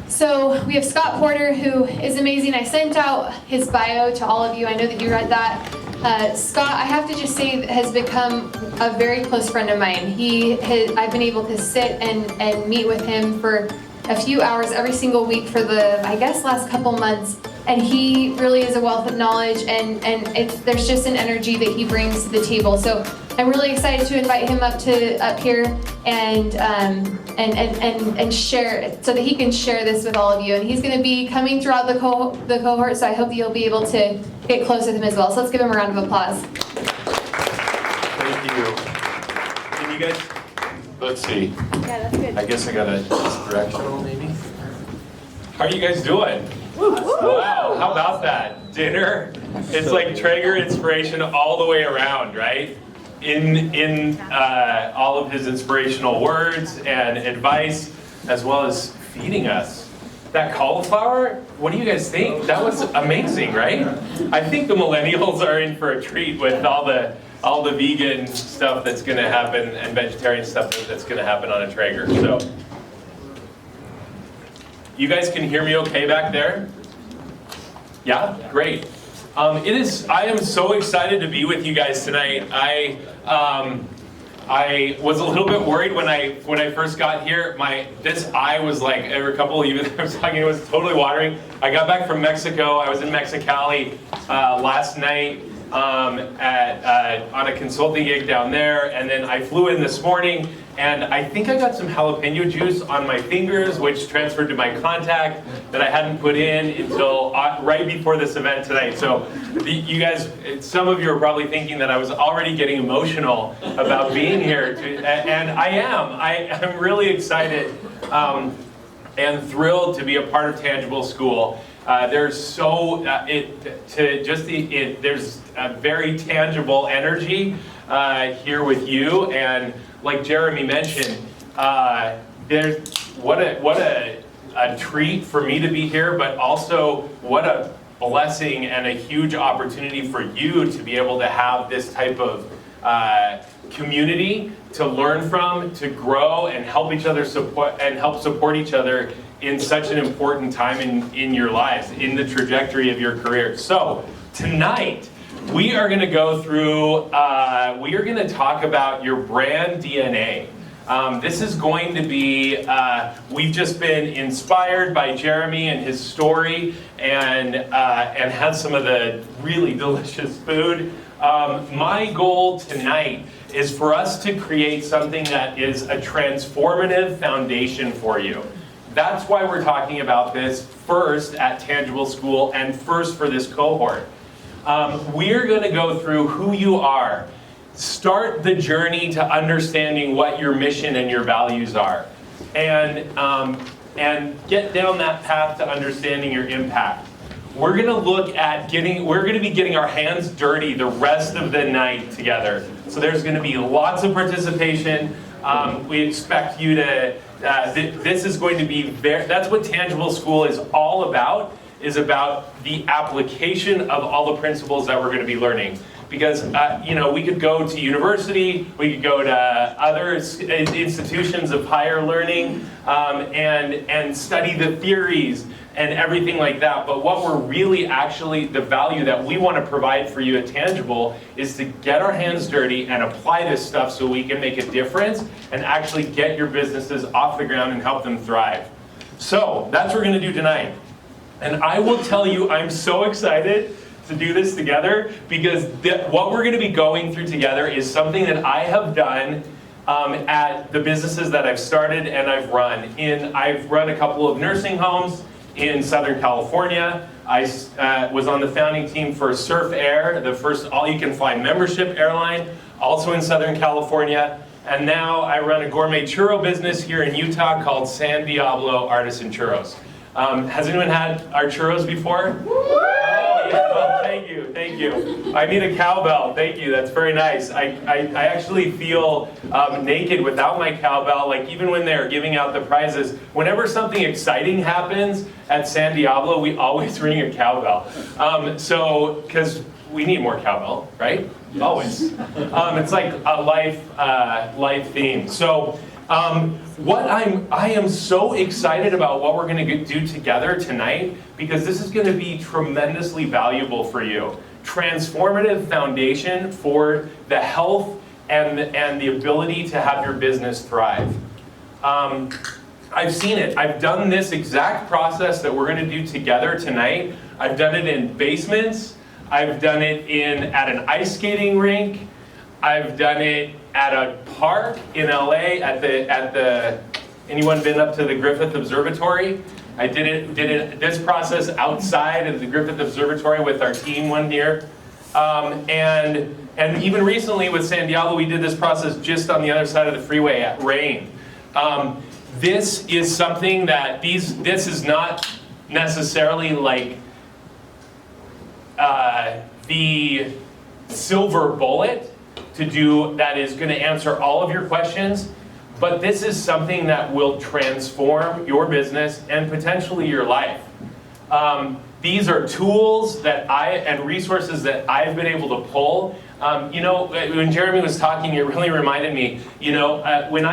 So we have Scott Porter, who is amazing. I sent out his bio to all of you. I know that you read that. Scott, I have to just say, has become a very close friend of mine. I've been able to sit and meet with him for a few hours every single week for the, I guess, last couple months. And he really is a wealth of knowledge, and there's just an energy that he brings to the table. So I'm really excited to invite him up here and share, so that he can share this with all of you. And he's going to be coming throughout the cohort, so I hope that you'll be able to get close with him as well. So let's give him a round of applause. Thank you. Can you guys, let's see. Yeah, that's good. I guess I got a directional maybe. How are you guys doing? Wow, how about that? Dinner? It's like Traeger inspiration all the way around, right? In all of his inspirational words and advice, as well as feeding us. That cauliflower, what do you guys think? That was amazing, right? I think the millennials are in for a treat with all the vegan stuff that's going to happen and vegetarian stuff that's going to happen on a Traeger. So, you guys can hear me okay back there? Yeah, great. I am so excited to be with you guys tonight. I was a little bit worried when I first got here. This eye was like, every couple of you I was talking, it was totally watering. I got back from Mexico. I was in Mexicali last night on a consulting gig down there, and then I flew in this morning, and I think I got some jalapeno juice on my fingers, which transferred to my contact that I hadn't put in until right before this event tonight. So you guys, some of you are probably thinking that I was already getting emotional about being here, and I am. I'm really excited and thrilled to be a part of Tangible School. There's a very tangible energy here with you, and like Jeremy mentioned, what a treat for me to be here, but also what a blessing and a huge opportunity for you to be able to have this type of community to learn from, to grow, and help each other support each other in such an important time in your lives, in the trajectory of your career. So tonight, we are going to go through, we are going to talk about your brand DNA. This is going to be, we've just been inspired by Jeremy and his story, and had some of the really delicious food. My goal tonight is for us to create something that is a transformative foundation for you. That's why we're talking about this first at Tangible School and first for this cohort. We're going to go through who you are, start the journey to understanding what your mission and your values are, and get down that path to understanding your impact. We're going to look at we're going to be getting our hands dirty the rest of the night together. So there's going to be lots of participation. We expect you to, this is going to be that's what Tangible School is all about, is about the application of all the principles that we're going to be learning. Because, we could go to university, we could go to other institutions of higher learning, and study the theories and everything like that. But what we're really actually, the value that we want to provide for you at Tangible is to get our hands dirty and apply this stuff so we can make a difference and actually get your businesses off the ground and help them thrive. So, that's what we're going to do tonight. And I will tell you, I'm so excited to do this together, because what we're going to be going through together is something that I have done at the businesses that I've started and I've run. I've run a couple of nursing homes in Southern California. I was on the founding team for Surf Air, the first all-you-can-fly membership airline, also in Southern California. And now I run a gourmet churro business here in Utah called San Diablo Artisan Churros. Has anyone had our churros before? Oh, yeah, well, thank you. I need a cowbell, thank you, that's very nice. I actually feel naked without my cowbell, like even when they're giving out the prizes. Whenever something exciting happens at San Diablo, we always ring a cowbell. Because we need more cowbell, right? Yes. Always. It's like a life theme. So I am so excited about what we're going to do together tonight, because this is going to be tremendously valuable for you. Transformative foundation for the health and the ability to have your business thrive. I've seen it. I've done this exact process that we're going to do together tonight. I've done it in basements. I've done it at an ice skating rink. I've done it at a park in LA at the anyone been up to the Griffith Observatory? I did this process outside of the Griffith Observatory with our team one year. And even recently with San Diego, we did this process just on the other side of the freeway at Rain. This is something that this is not necessarily like the silver bullet to do that is going to answer all of your questions, but this is something that will transform your business and potentially your life. These are tools and resources that I've been able to pull. You know, when Jeremy was talking, it really reminded me, you know, when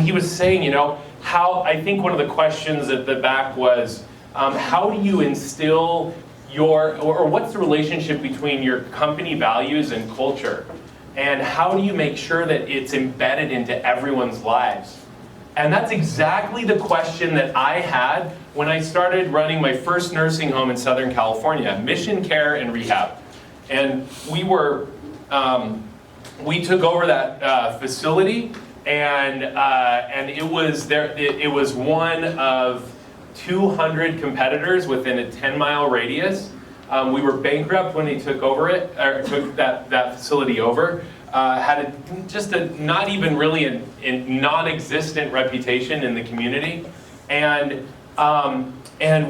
he was saying, you know, how, I think one of the questions at the back was, how do you instill or what's the relationship between your company values and culture? And how do you make sure that it's embedded into everyone's lives? And that's exactly the question that I had when I started running my first nursing home in Southern California, Mission Care and Rehab. And we took over that facility, and it was one of 200 competitors within a 10-mile radius. We were bankrupt when they took that facility over. Had just a not even really a non-existent reputation in the community, and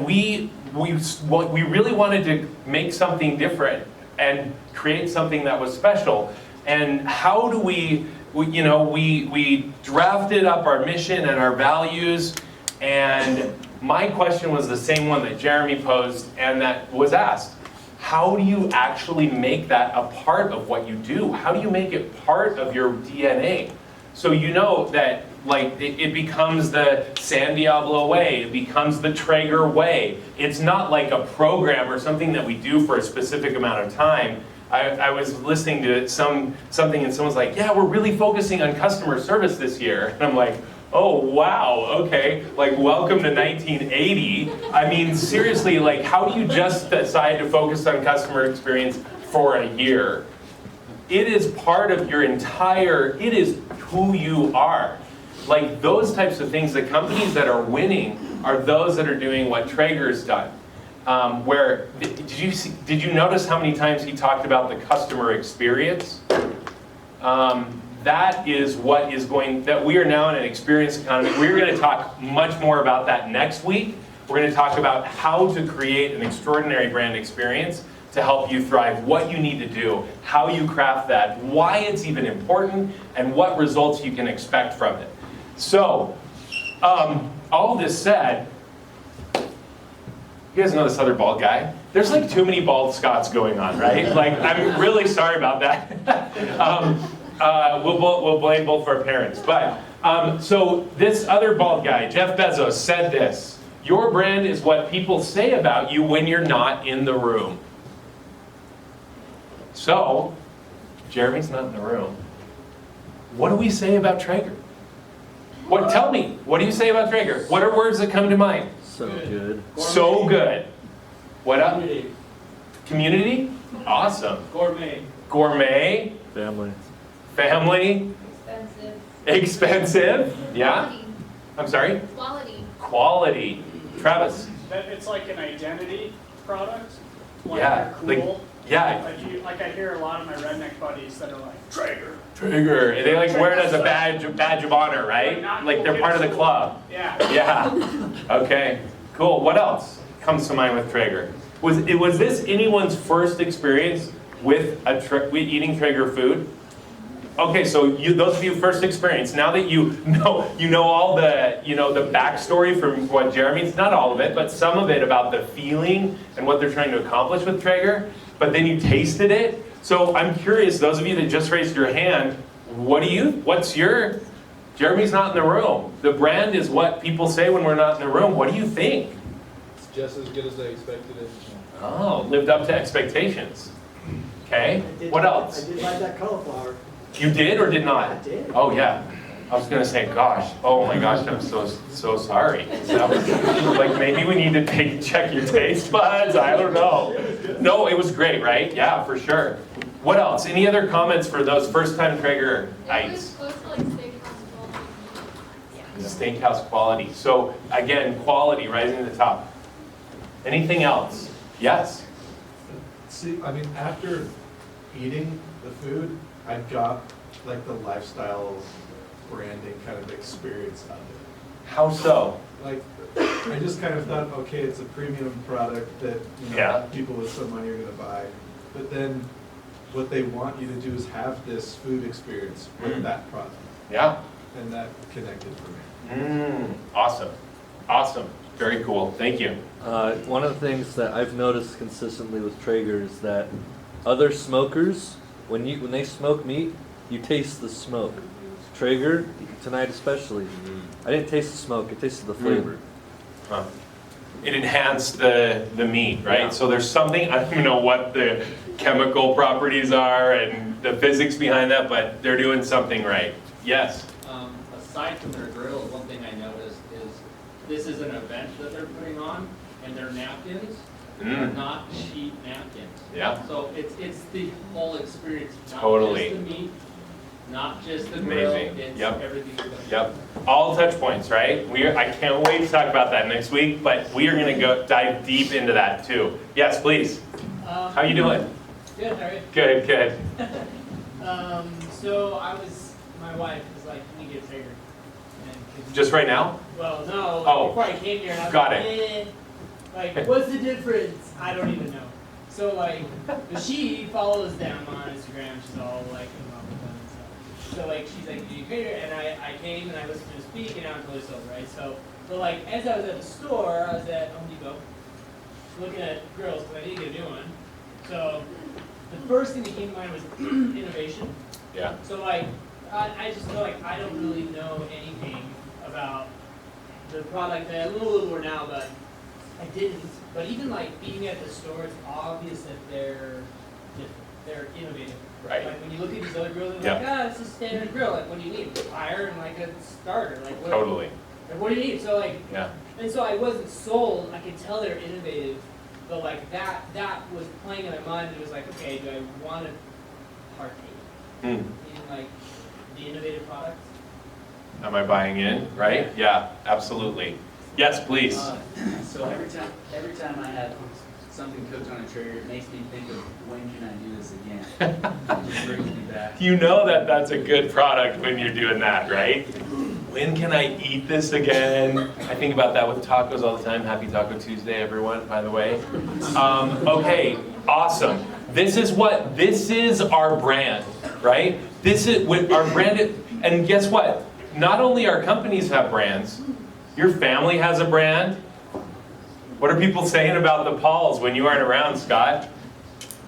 we really wanted to make something different and create something that was special. And how do we drafted up our mission and our values, and my question was the same one that Jeremy posed and that was asked. How do you actually make that a part of what you do? How do you make it part of your DNA? So you know that like it becomes the San Diablo way, it becomes the Traeger way. It's not like a program or something that we do for a specific amount of time. I was listening to something and someone's like, yeah, we're really focusing on customer service this year. And I'm like, oh wow, okay, like welcome to 1980. I mean, seriously, like how do you just decide to focus on customer experience for a year? It is part of your it is who you are. Like those types of things, the companies that are winning are those that are doing what Traeger's done. Where, did you notice how many times he talked about the customer experience? That is what is that we are now in an experience economy. We're going to talk much more about that next week. We're going to talk about how to create an extraordinary brand experience to help you thrive, what you need to do, how you craft that, why it's even important, and what results you can expect from it. So, all this said, you guys know this other bald guy? There's like too many bald Scots going on, right? Like, I'm really sorry about that. We'll blame both of our parents. But, so this other bald guy, Jeff Bezos, said this: your brand is what people say about you when you're not in the room. So, Jeremy's not in the room. What do we say about Traeger? Tell me, what do you say about Traeger? What are words that come to mind? So good. So good. What up? Community. Community? Awesome. Gourmet. Gourmet? Family. Family? Expensive. Expensive? Yeah? Quality. I'm sorry? Quality. Quality. Travis? It's like an identity product. Like Yeah, they're cool. Yeah. Like I hear a lot of my redneck buddies that are like, Traeger. Traeger. They like wear it as a badge of honor, right? Like they're part of the club. Yeah. Yeah. Okay. Cool. What else comes to mind with Traeger? Was this anyone's first experience with eating Traeger food? Okay, so those of you first experience. Now that you know all the the backstory from what Jeremy's, not all of it, but some of it about the feeling and what they're trying to accomplish with Traeger. But then you tasted it. So I'm curious, those of you that just raised your hand, what's your Jeremy's not in the room. The brand is what people say when we're not in the room. What do you think? It's just as good as I expected it. Oh, lived up to expectations. Okay, what else? I did like that cauliflower. You did or did not? I did. Oh, yeah. I was gonna say, gosh, oh my gosh, I'm so sorry. That was, like, maybe we need to check your taste buds, I don't know. No, it was great, right? Yeah, for sure. What else? Any other comments for those first-time Traeger It was ites? close to like steakhouse quality. Steakhouse quality. So again, quality rising to the top. Anything else? Yes? See, I mean, after eating the food, I got like the lifestyle branding kind of experience of it. How so? Like, I just kind of thought, okay, it's a premium product that, you know, Yeah. people with some money are gonna buy. But then what they want you to do is have this food experience with that product. Yeah? And that connected for me. Awesome. Awesome. Very cool. Thank you. One of the things that I've noticed consistently with Traeger is that other smokers, when they smoke meat, you taste the smoke. Traeger, tonight especially, I didn't taste the smoke, I tasted the flavor. Huh. It enhanced the meat, right? Yeah. So there's something, I don't even know what the chemical properties are and the physics behind that, but they're doing something right. Yes? Aside from their grills, one thing I noticed is this is an event that they're putting on, and their napkins are not cheap napkins. Yeah. So it's the whole experience, not Totally. just the meat, not just the grill, Amazing. it's Yep. everything. about it. Yep. All touch points, right? I can't wait to talk about that next week, but we are gonna go dive deep into that too. Yes, please. How you doing? Good, how are you? Good, good. So my wife was like, can you get Traeger? Just right now? Well, no, Oh. before I came here, and I was Got like, it. like, what's the difference? I don't even know. So like, but she follows them on Instagram, she's all like in love with them and stuff. So like, she's like, do you Traeger? And I came and I listened to her speak, and now I'm totally sold, right? So, but like, as I was at the store, I was at Home Depot, looking at grills, because I need to get a new one. So, the first thing that came to mind was innovation. Yeah. So like, I just feel like I don't really know anything about the product. I know a little more now, but I didn't. But even like being at the store, it's obvious that they're different. They're innovative. Right. Like when you look at these other grills, Yep. they're like, it's a standard grill. Like what do you need? A fire and like a starter. Like what? Totally. Like what do you need? So like, Yeah. and so I wasn't sold. I could tell they're innovative, but like that was playing in my mind. It was like, okay, do I want to partake in like the innovative products? Am I buying in, right? Yeah, absolutely. Yes, please. So every time I have something cooked on a Traeger, it makes me think of when can I do this again? It just brings me back. You know that that's a good product when you're doing that, right? When can I eat this again? I think about that with tacos all the time. Happy Taco Tuesday, everyone, by the way. Okay, awesome. This is our brand, right? This is what our brand, and guess what? Not only our companies have brands, your family has a brand. What are people saying about the Pauls when you aren't around, Scott?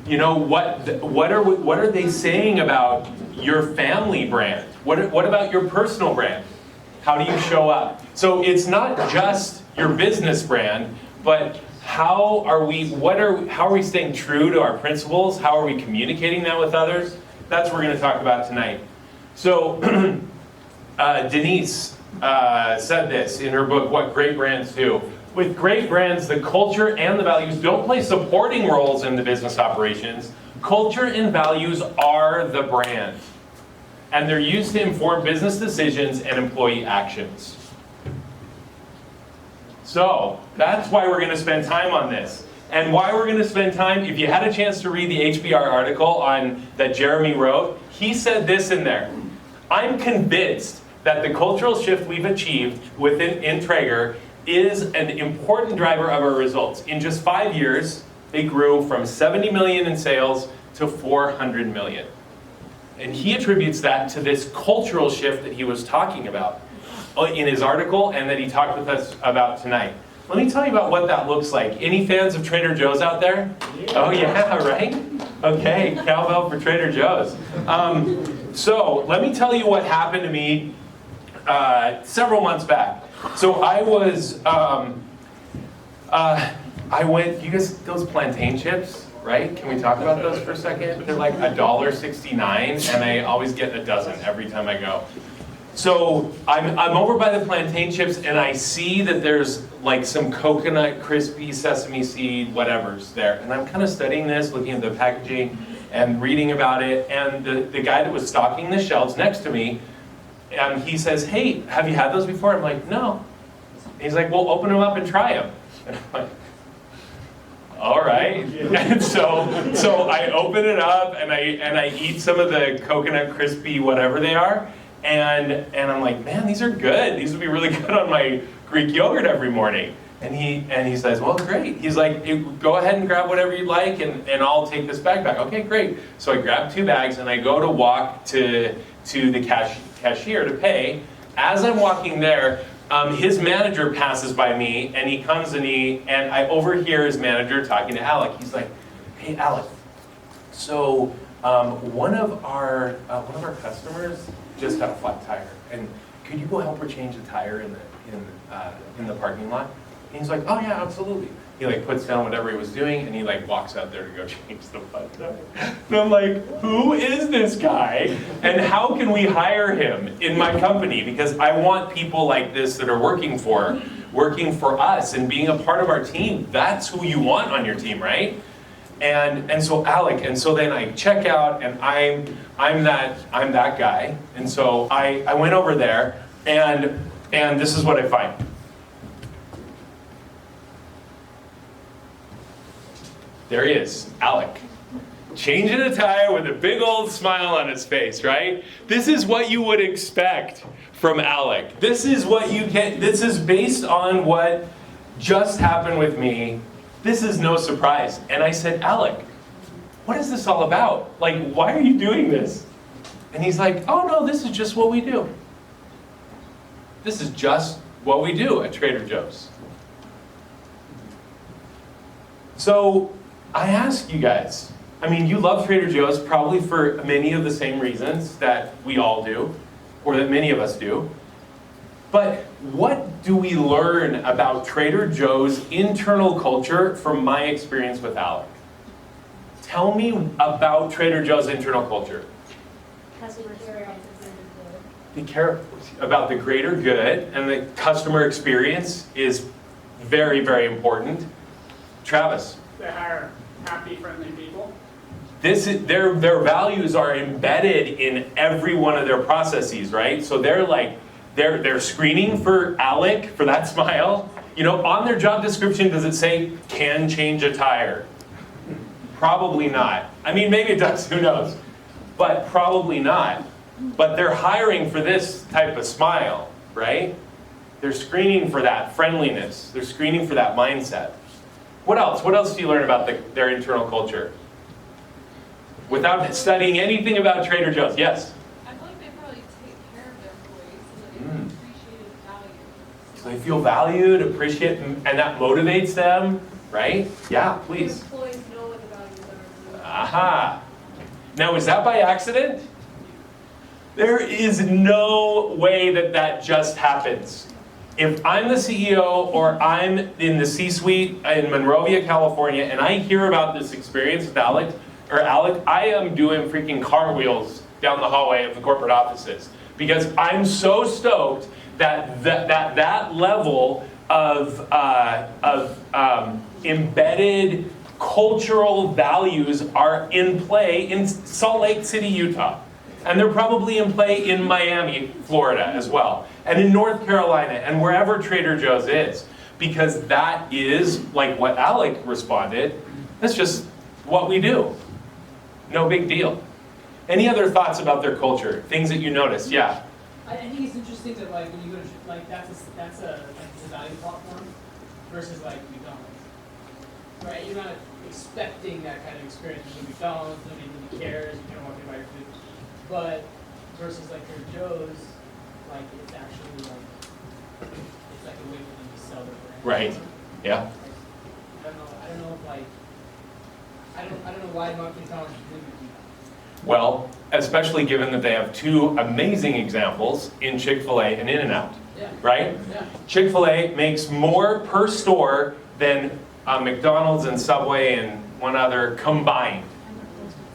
You know, what are they saying about your family brand? What about your personal brand? How do you show up? So it's not just your business brand, but how are we staying true to our principles? How are we communicating that with others? That's what we're going to talk about tonight. So Denise said this in her book, What Great Brands Do. With great brands, the culture and the values don't play supporting roles in the business operations. Culture and values are the brand. And they're used to inform business decisions and employee actions. So, that's why we're going to spend time on this. And why we're going to spend time, if you had a chance to read the HBR article that Jeremy wrote, he said this in there. I'm convinced that the cultural shift we've achieved in Traeger is an important driver of our results. In just 5 years, they grew from 70 million in sales to 400 million. And he attributes that to this cultural shift that he was talking about in his article and that he talked with us about tonight. Let me tell you about what that looks like. Any fans of Trader Joe's out there? Oh yeah, right? Okay, cowbell for Trader Joe's. So let me tell you what happened to me several months back. So I was, I went, you guys, those plantain chips, right? Can we talk about those for a second? They're like $1.69, and I always get a dozen every time I go. So I'm over by the plantain chips, and I see that there's like some coconut crispy sesame seed whatever's there. And I'm kind of studying this, looking at the packaging and reading about it. And the guy that was stocking the shelves next to me, he says, "Hey, have you had those before?" I'm like, "No." And he's like, "Well, open them up and try them." And I'm like, all right. And so I open it up and I eat some of the coconut crispy whatever they are. And I'm like, man, these are good. These would be really good on my Greek yogurt every morning. And he says, well, great. He's like, go ahead and grab whatever you'd like, and I'll take this bag back. Okay, great. So I grab 2 bags and I go to walk to the cashier to pay. As I'm walking there, his manager passes by me, and he comes and I overhear his manager talking to Alec. He's like, hey, Alec. So one of our customers just got a flat tire, and could you go help her change the tire in the parking lot? And he's like, oh yeah, absolutely. He like puts down whatever he was doing, and he like walks out there to go change the flat tire. And I'm like, who is this guy, and how can we hire him in my company? Because I want people like this that are working for us and being a part of our team. That's who you want on your team, right? And so Alec, and so then I check out, and I'm that guy. And so I went over there, and this is what I find. There he is, Alec, changing a tire with a big old smile on his face, right? This is what you would expect from Alec. This is what you get. This is based on what just happened with me. This is no surprise. And I said, Alec, what is this all about? Like, why are you doing this? And he's like, oh no, this is just what we do. This is just what we do at Trader Joe's. So I ask you guys, I mean, you love Trader Joe's probably for many of the same reasons that we all do, or that many of us do. But what do we learn about Trader Joe's internal culture from my experience with Alec? Tell me about Trader Joe's internal culture. They care about the greater good, and the customer experience is very, very important. Travis. They hire happy, friendly people. Their values are embedded in every one of their processes, right? So they're screening for Alec, for that smile. You know, on their job description, does it say, can change a tire? Probably not. I mean, maybe it does, who knows? But probably not. But they're hiring for this type of smile, right? They're screening for that friendliness. They're screening for that mindset. What else? What else do you learn about their internal culture? Without studying anything about Trader Joe's, yes? I feel like they probably take care of their employees so that they appreciate and value. So they feel valued, appreciate, and that motivates them, right? Yeah, please. The employees know what the values are. Aha. Now, is that by accident? There is no way that just happens. If I'm the CEO or I'm in the C-suite in Monrovia, California, and I hear about this experience with Alec, I am doing freaking cartwheels down the hallway of the corporate offices, because I'm so stoked that that level of embedded cultural values are in play in Salt Lake City, Utah. And they're probably in play in Miami, Florida as well, and in North Carolina, and wherever Trader Joe's is. Because that is, like what Alec responded, that's just what we do. No big deal. Any other thoughts about their culture? Things that you noticed? Yeah? I think it's interesting that like when you go to like that's a value platform versus like McDonald's, right? You're not expecting that kind of experience with McDonald's. Nobody really cares. You can't walk in and buy your food. But versus like Trader Joe's, like it's actually like it's like a way for them to sell their brand. Right. Yeah. I don't know if like I don't know why McDonald's didn't do that. Well, especially given that they have two amazing examples in Chick-fil-A and In-N-Out, Yeah. right? Yeah. Chick-fil-A makes more per store than McDonald's and Subway and one other combined.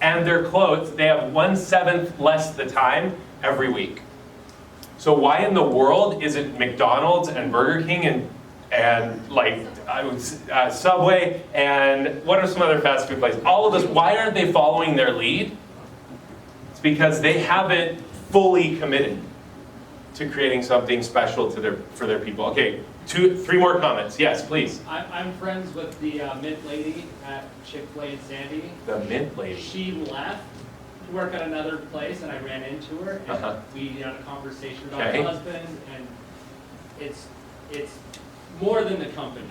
And their clothes, they have 1/7 less the time every week. So why in the world is it McDonald's and Burger King and like Subway and what are some other fast food places? All of this, why aren't they following their lead? It's because they haven't fully committed to creating something special for their people. Okay, 3 more comments. Yes, please. I'm friends with the mint lady at Chick-fil-A in Sandy. The mint lady. She left to work at another place, and I ran into her, and Uh-huh. we had a conversation about Okay. her husband, and it's more than the company.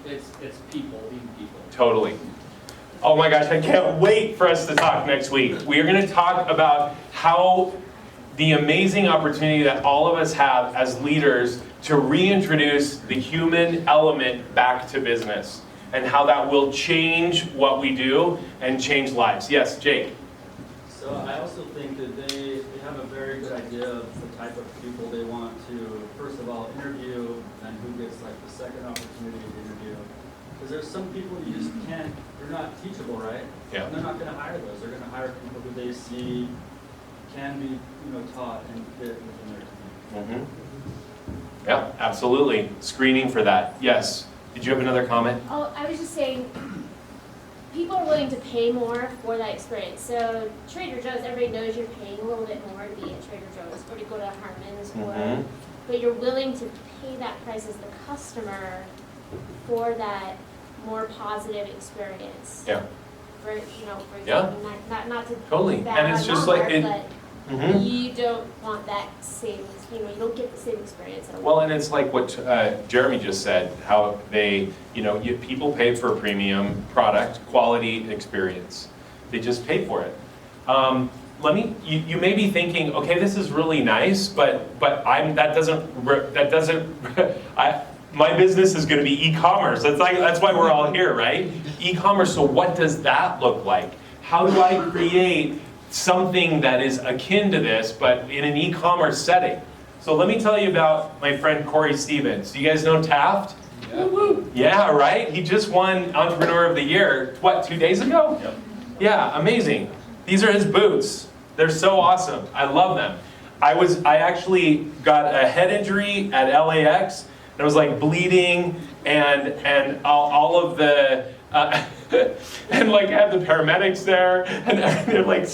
It's people, being people. Totally. Oh my gosh, I can't wait for us to talk next week. We are going to talk about how the amazing opportunity that all of us have as leaders to reintroduce the human element back to business and how that will change what we do and change lives. Yes, Jake. So I also think that they have a very good idea of the type of people they want to, first of all, interview, and who gets like the second opportunity to interview. Because there's some people you just can't, they're not teachable, right? Yeah. And they're not going to hire those. They're going to hire people who they see can be, taught and fit within their team. Yeah, absolutely. Screening for that. Yes. Did you have another comment? Oh, I was just saying, people are willing to pay more for that experience. So Trader Joe's, everybody knows you're paying a little bit more to be at Trader Joe's or to go to Harmon's, but you're willing to pay that price as the customer for that more positive experience. Yeah. For Yeah. not to Totally. bad And it's on just like Walmart, it. but you don't want that same, you don't get the same experience at a Well, and it's like what Jeremy just said, how they, people pay for a premium product, quality experience. They just pay for it. You may be thinking, okay, this is really nice, but my business is going to be e-commerce. That's why we're all here, right? E-commerce. So what does that look like? How do I create something that is akin to this, but in an e-commerce setting? So let me tell you about my friend Corey Stevens. Do you guys know Taft? Yeah. Yeah, right? He just won Entrepreneur of the Year, 2 days ago? Yep. Yeah, amazing. These are his boots. They're so awesome. I love them. I actually got a head injury at LAX, and I was like bleeding and all of the, and like I had the paramedics there, and they're like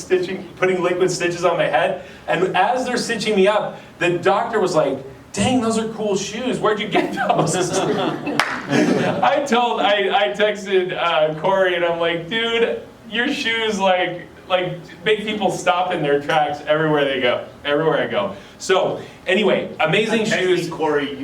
putting liquid stitches on my head. And as they're stitching me up, the doctor was like, dang, those are cool shoes. Where'd you get those? I texted Corey, and I'm like, dude, your shoes like make people stop in their tracks everywhere I go. So anyway, amazing shoes. Corey,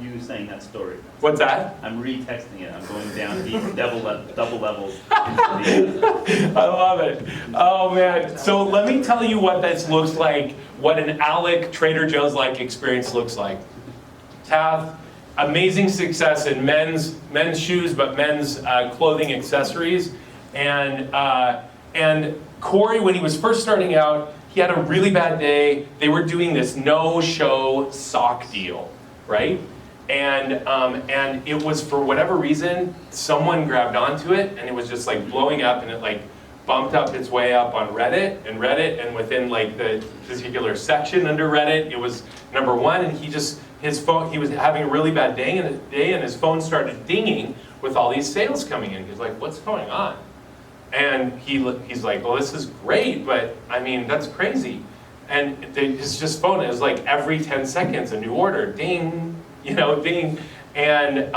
you saying that story. What's that? I'm retexting it. I'm going down deep, double levels. I love it. Oh man. So let me tell you what this looks like, what an Alec Trader Joe's like experience looks like. Taft, amazing success in men's shoes, but men's clothing accessories. And Corey, when he was first starting out, he had a really bad day. They were doing this no-show sock deal, right? And it was, for whatever reason, someone grabbed onto it, and it was just like blowing up, and it like bumped up its way up on Reddit, and within like the particular section under Reddit, it was #1, and he was having a really bad day, and his phone started dinging with all these sales coming in. He's like, what's going on? And he's like, well, this is great, but I mean, that's crazy. And his phone is like every 10 seconds, a new order, ding, ding. And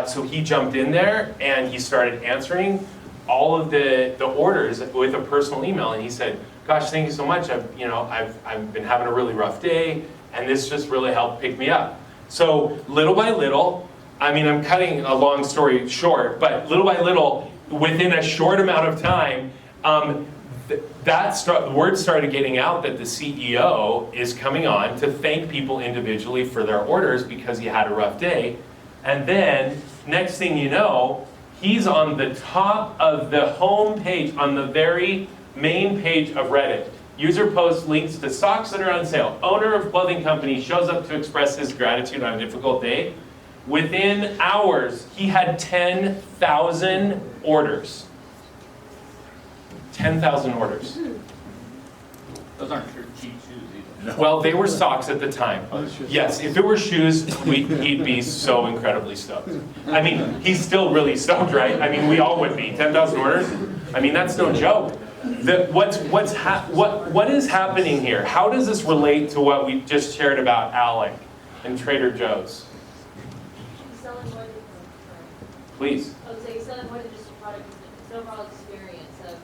so he jumped in there and he started answering all of the orders with a personal email. And he said, gosh, thank you so much. I've been having a really rough day, and this just really helped pick me up. So little by little, I mean, I'm cutting a long story short, but little by little, within a short amount of time, the word started getting out that the CEO is coming on to thank people individually for their orders because he had a rough day. And then, next thing you know, He's on the top of the home page, on the very main page of Reddit. User posts links to socks that are on sale. Owner of clothing company shows up to express his gratitude on a difficult day. Within hours, he had 10,000 orders. 10,000 orders. Those aren't cheap shoes either. Well, they were socks at the time. Yes, if it were shoes, he'd be so incredibly stoked. I mean, he's still really stoked, right? I mean, we all would be. 10,000 orders? I mean, that's no joke. What is happening here? How does this relate to what we just shared about Alec and Trader Joe's? Selling more than, Please. I would say selling more than just a product, it's an overall experience of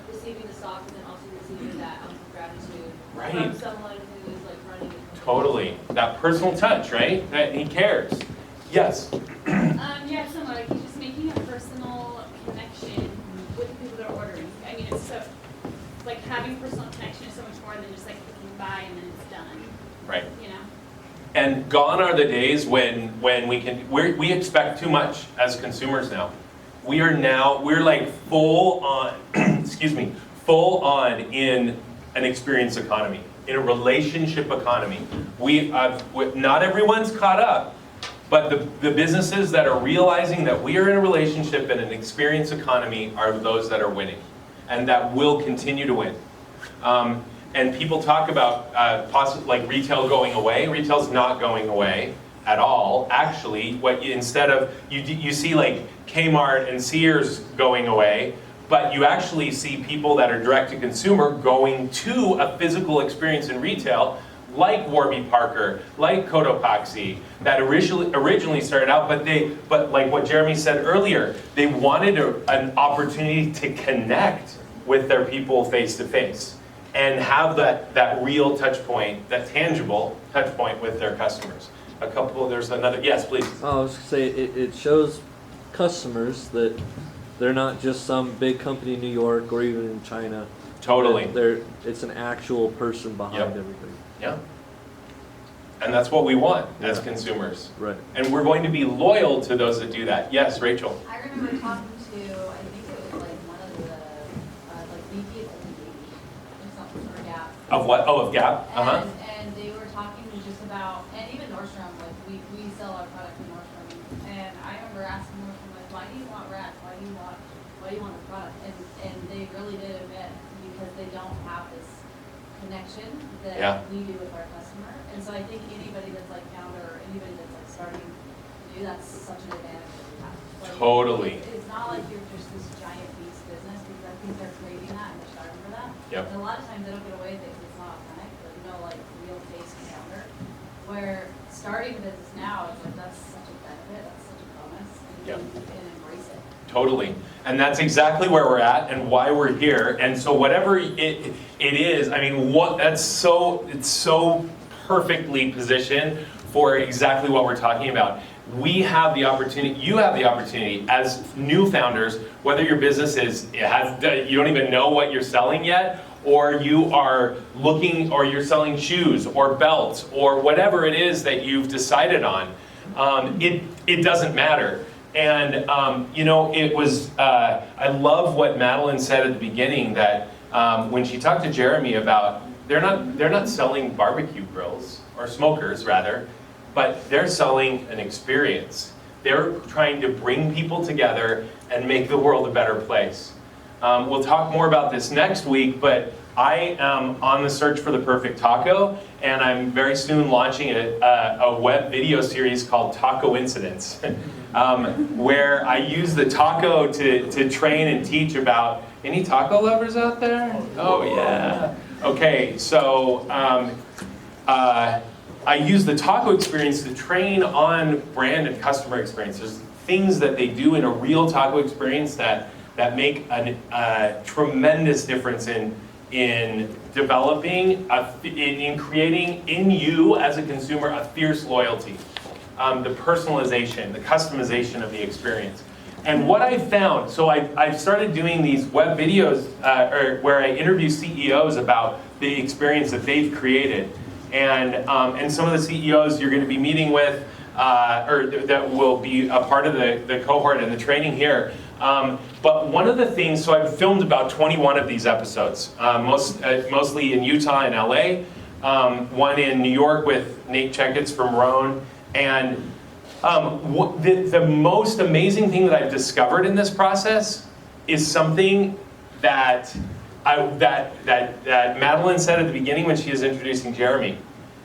receiving the socks and then also receiving that ounce of gratitude from someone who is like running it. Totally. That personal touch, right? That he cares. Yes. Yeah, so like he's just making a personal connection with the people that are ordering. I mean, it's so, like having a personal connection is so much more than just like clicking buy and then it's done. Right. You know? And gone are the days when we expect too much as consumers now. We're like full on, excuse me, full on in an experience economy, in a relationship economy. Not everyone's caught up, but the businesses that are realizing that we are in a relationship and an experience economy are those that are winning, and that will continue to win. And people talk about like retail going away. Retail's not going away at all. Actually, instead of you see like Kmart and Sears going away, but you actually see people that are direct to consumer going to a physical experience in retail, like Warby Parker, like Cotopaxi, that originally started out, but like what Jeremy said earlier, they wanted an opportunity to connect with their people face to face and have that real touch point, that tangible touch point with their customers. There's another, yes, please. Oh, I was gonna say, it shows customers that they're not just some big company in New York or even in China. Totally. It's an actual person behind everything. Yeah. And that's what we want as consumers. Right. And we're going to be loyal to those that do that. Yes, Rachel. I remember talking to, I think it was like one of the, like VP of something or Gap. Of what? Oh, of Gap? Uh-huh. And they were talking just about, and even Nordstrom, like we sell our product in Nordstrom. And I remember asking Nordstrom, like, why do you want rats? Why do you want the product? And they really did admit because they don't have this connection that we do with our customer. And so I think anybody that's like founder or anybody that's like starting to do that's such an advantage that we have. Like, Totally. It's not like you're just this giant beast business because I think they're craving that and they're starving for that. Yep. And a lot of times they don't get away with it because it's not authentic, but like real face and founder. Where starting a business now, it's like that's such a benefit, that's such a bonus, and you can embrace it. Totally. And that's exactly where we're at and why we're here. And so whatever it is, I mean, it's so perfectly positioned for exactly what we're talking about. We have the opportunity, you have the opportunity as new founders, whether your business you don't even know what you're selling yet, or you are looking, or you're selling shoes or belts or whatever it is that you've decided on. It doesn't matter. And I love what Madeline said at the beginning, that when she talked to Jeremy about they're not selling barbecue grills or smokers rather, but they're selling an experience. They're trying to bring people together and make the world a better place. We'll talk more about this next week, but I am on the search for the perfect taco, and I'm very soon launching a web video series called Taco Incidents, where I use the taco to train and teach about, any taco lovers out there? Oh yeah. Okay, so I use the taco experience to train on brand and customer experience. There's things that they do in a real taco experience that make a tremendous difference in developing, in creating in you as a consumer a fierce loyalty. The personalization, the customization of the experience. And what I found, so I've started doing these web videos where I interview CEOs about the experience that they've created. And some of the CEOs you're going to be meeting with, or that will be a part of the cohort and the training here, But one of the things, so I've filmed about 21 of these episodes, mostly in Utah and LA, one in New York with Nate Checketts from Roan, and the most amazing thing that I've discovered in this process is something that Madeline said at the beginning when she was introducing Jeremy.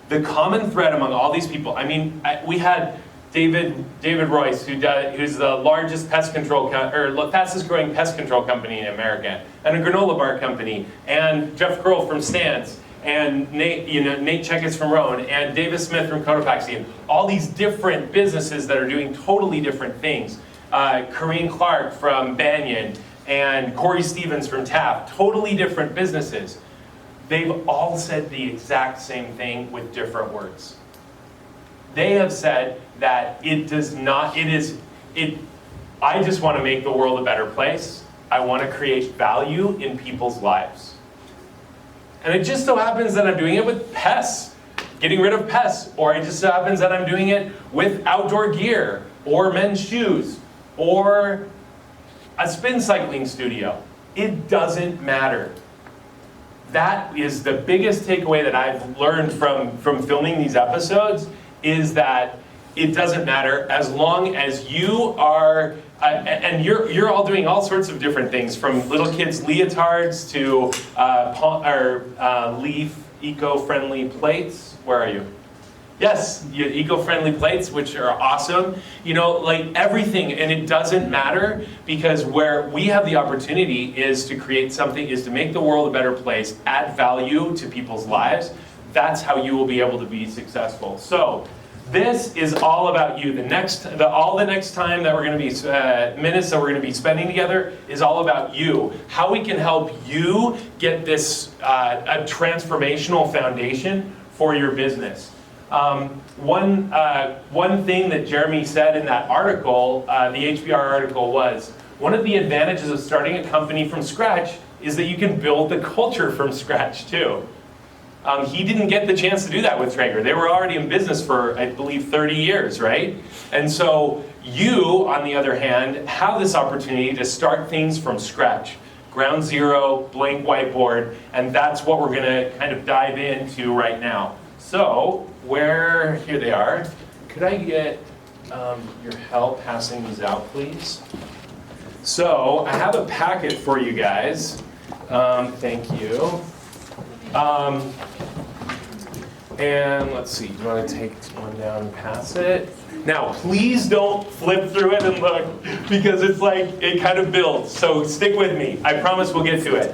The common thread among all these people, I mean, we had David Royce, who's the largest fastest growing pest control company in America, and a granola bar company, and Jeff Curl from Stance, and Nate Checketts from Roan, and Davis Smith from Cotopaxi, and all these different businesses that are doing totally different things. Corinne Clark from Banyan, and Corey Stevens from Taft, totally different businesses. They've all said the exact same thing with different words. They have said that I just want to make the world a better place. I want to create value in people's lives. And it just so happens that I'm doing it with pests, getting rid of pests, or it just so happens that I'm doing it with outdoor gear, or men's shoes, or a spin cycling studio. It doesn't matter. That is the biggest takeaway that I've learned from filming these episodes, is that it doesn't matter as long as you are, and you're all doing all sorts of different things, from little kids' leotards to leaf eco-friendly plates. Where are you? Yes, eco-friendly plates, which are awesome. You know, like everything, and it doesn't matter, because where we have the opportunity is to create something, is to make the world a better place, add value to people's lives. That's how you will be able to be successful. So this is all about you. The next time that we're going to be minutes that we're going to be spending together is all about you. How we can help you get this a transformational foundation for your business. One thing that Jeremy said in that article, the HBR article, was one of the advantages of starting a company from scratch is that you can build the culture from scratch too. He didn't get the chance to do that with Traeger. They were already in business for, I believe, 30 years, right? And so you, on the other hand, have this opportunity to start things from scratch. Ground zero, blank whiteboard, and that's what we're going to kind of dive into right now. So, here they are. Could I get your help passing these out, please? So, I have a packet for you guys. Thank you. And let's see, do you want to take one down and pass it? Now, please don't flip through it and look, because it's like, it kind of builds. So stick with me. I promise we'll get to it.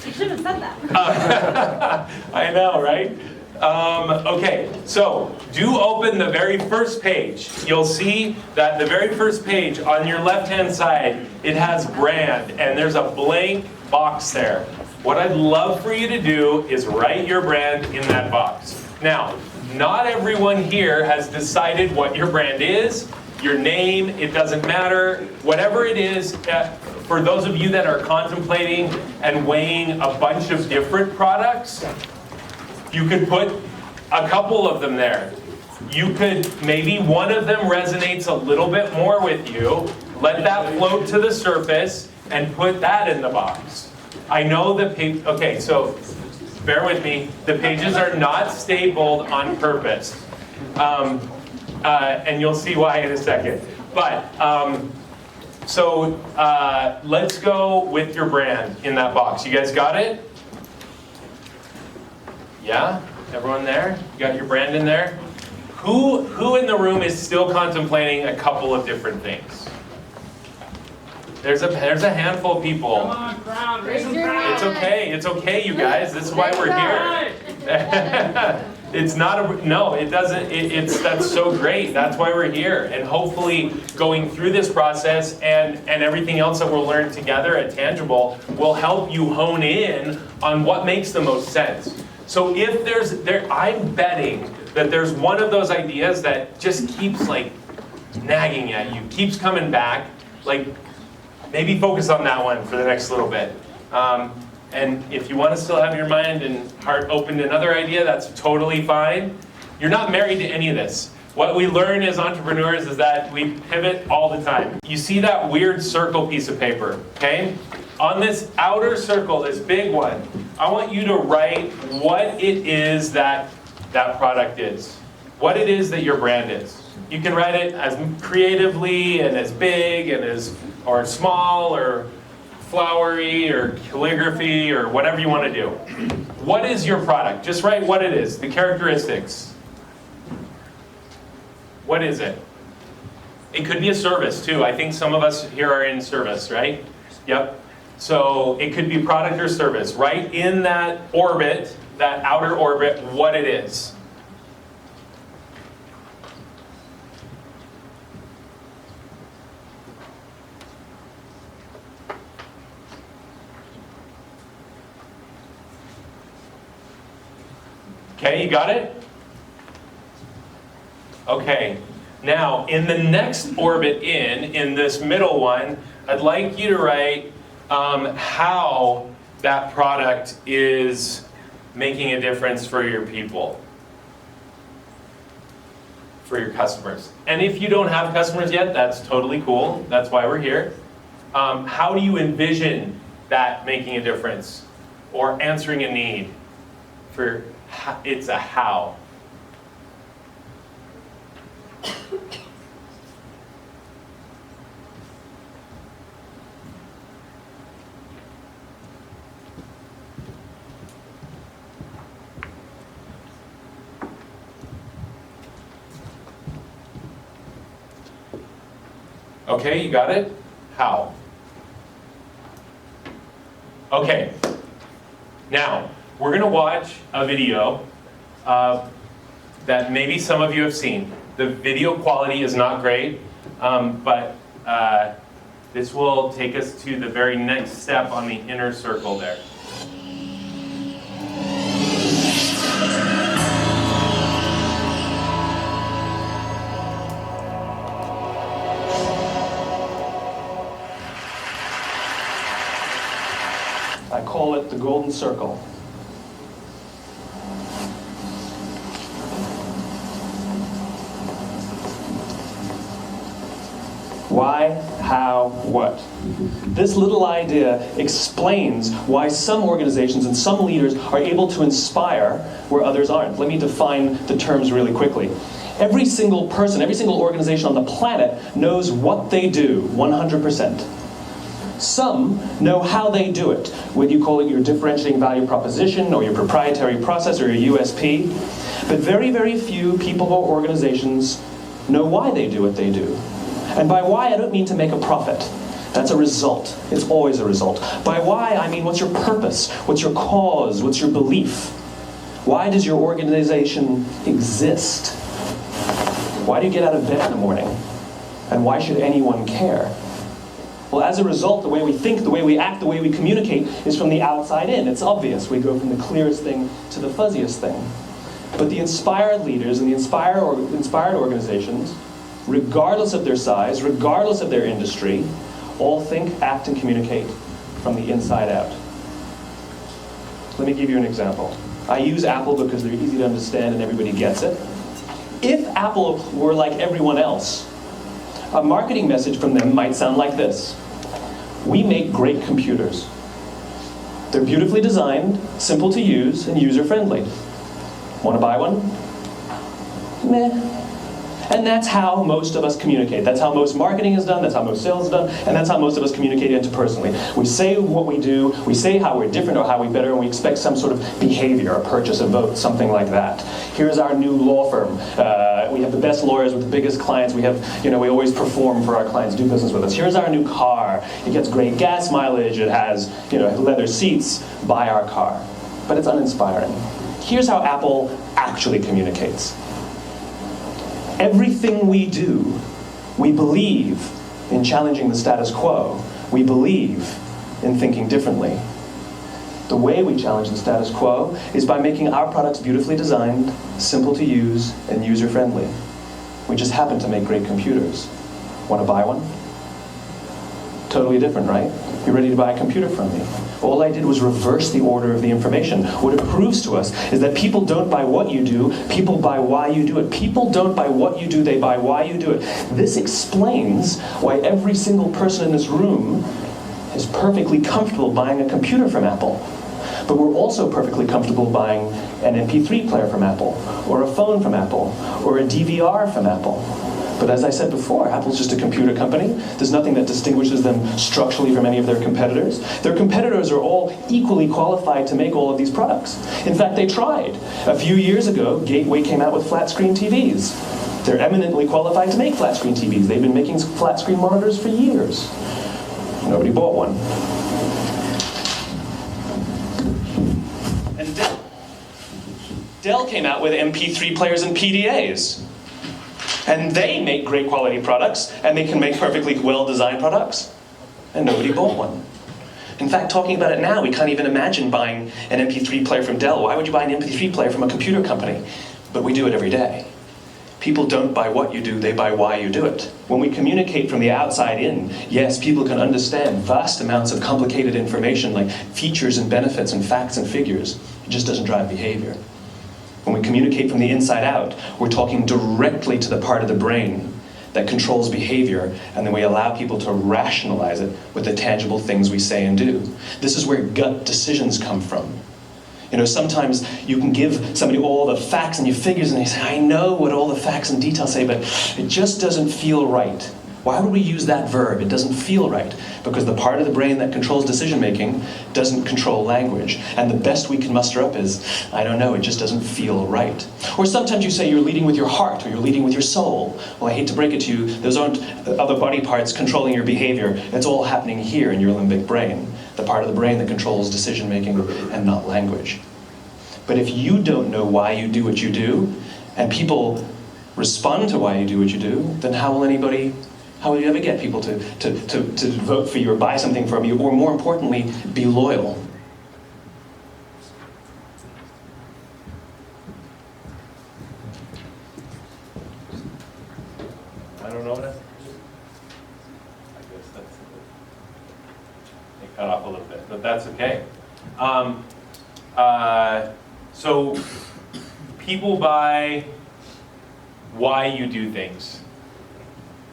You should have said that. I know, right? Okay, so do open the very first page. You'll see that the very first page on your left-hand side, it has brand, and there's a blank box there. What I'd love for you to do is write your brand in that box. Now, not everyone here has decided what your brand is, your name, it doesn't matter, whatever it is. For those of you that are contemplating and weighing a bunch of different products, you could put a couple of them there. You could, maybe one of them resonates a little bit more with you. Let that float to the surface and put that in the box. I know the page, okay, so bear with me. The pages are not stapled on purpose. And you'll see why in a second. But, let's go with your brand in that box. You guys got it? Yeah? Everyone there? You got your brand in there? Who in the room is still contemplating a couple of different things? There's a handful of people. Come on, crowd, raise them proud. It's okay, you guys. This is why we're here. It's not no, it doesn't, that's so great. That's why we're here. And hopefully going through this process and everything else that we'll learn together at Tangible will help you hone in on what makes the most sense. So if I'm betting that there's one of those ideas that just keeps like nagging at you, keeps coming back, like maybe focus on that one for the next little bit. And if you want to still have your mind and heart open to another idea, that's totally fine. You're not married to any of this. What we learn as entrepreneurs is that we pivot all the time. You see that weird circle piece of paper, okay? On this outer circle, this big one, I want you to write what it is that that product is. What it is that your brand is. You can write it as creatively and as big and as, or small or flowery or calligraphy or whatever you want to do. What is your product? Just write what it is, the characteristics. What is it? It could be a service too. I think some of us here are in service, right? Yep. So it could be product or service. Write in that orbit, that outer orbit, what it is. Okay, you got it? Okay, now in the next orbit in this middle one, I'd like you to write how that product is making a difference for your people, for your customers. And if you don't have customers yet, that's totally cool. That's why we're here. How do you envision that making a difference or answering a need? It's a how. Okay, you got it? How? Okay. Now, we're going to watch a video that maybe some of you have seen. The video quality is not great, but this will take us to the very next step on the inner circle there. I call it the golden circle. Why, how, what? This little idea explains why some organizations and some leaders are able to inspire where others aren't. Let me define the terms really quickly. Every single person, every single organization on the planet knows what they do 100%. Some know how they do it, whether you call it your differentiating value proposition or your proprietary process or your USP. But very, very few people or organizations know why they do what they do. And by why, I don't mean to make a profit. That's a result. It's always a result. By why, I mean what's your purpose? What's your cause? What's your belief? Why does your organization exist? Why do you get out of bed in the morning? And why should anyone care? Well, as a result, the way we think, the way we act, the way we communicate is from the outside in. It's obvious. We go from the clearest thing to the fuzziest thing. But the inspired leaders and the inspired organizations, regardless of their size, regardless of their industry, all think, act, and communicate from the inside out. Let me give you an example. I use Apple because they're easy to understand and everybody gets it. If Apple were like everyone else, a marketing message from them might sound like this. We make great computers. They're beautifully designed, simple to use, and user-friendly. Want to buy one? Meh. And that's how most of us communicate. That's how most marketing is done, that's how most sales is done, and that's how most of us communicate interpersonally. We say what we do, we say how we're different or how we're better, and we expect some sort of behavior, a purchase, a vote, something like that. Here's our new law firm. We have the best lawyers with the biggest clients. We have, we always perform for our clients, do business with us. Here's our new car. It gets great gas mileage. It has, leather seats. Buy our car. But it's uninspiring. Here's how Apple actually communicates. Everything we do, we believe in challenging the status quo. We believe in thinking differently. The way we challenge the status quo is by making our products beautifully designed, simple to use, and user-friendly. We just happen to make great computers. Want to buy one? Totally different, right? You're ready to buy a computer from me. All I did was reverse the order of the information. What it proves to us is that people don't buy what you do, people buy why you do it. People don't buy what you do, they buy why you do it. This explains why every single person in this room is perfectly comfortable buying a computer from Apple. But we're also perfectly comfortable buying an MP3 player from Apple, or a phone from Apple, or a DVR from Apple. But as I said before, Apple's just a computer company. There's nothing that distinguishes them structurally from any of their competitors. Their competitors are all equally qualified to make all of these products. In fact, they tried. A few years ago, Gateway came out with flat screen TVs. They're eminently qualified to make flat screen TVs. They've been making flat screen monitors for years. Nobody bought one. And Dell came out with MP3 players and PDAs. And they make great quality products, and they can make perfectly well-designed products. And nobody bought one. In fact, talking about it now, we can't even imagine buying an MP3 player from Dell. Why would you buy an MP3 player from a computer company? But we do it every day. People don't buy what you do, they buy why you do it. When we communicate from the outside in, yes, people can understand vast amounts of complicated information like features and benefits and facts and figures. It just doesn't drive behavior. When we communicate from the inside out, we're talking directly to the part of the brain that controls behavior, and then we allow people to rationalize it with the tangible things we say and do. This is where gut decisions come from. You know, sometimes you can give somebody all the facts and your figures, and they say, I know what all the facts and details say, but it just doesn't feel right. Why would we use that verb? It doesn't feel right. Because the part of the brain that controls decision-making doesn't control language. And the best we can muster up is, I don't know, it just doesn't feel right. Or sometimes you say you're leading with your heart, or you're leading with your soul. Well, I hate to break it to you, those aren't other body parts controlling your behavior. It's all happening here in your limbic brain, the part of the brain that controls decision-making and not language. But if you don't know why you do what you do, and people respond to why you do what you do, then how will you ever get people to vote for you or buy something from you, or more importantly, be loyal? I don't know what I guess that's it cut off a little bit, but that's okay. So people buy why you do things.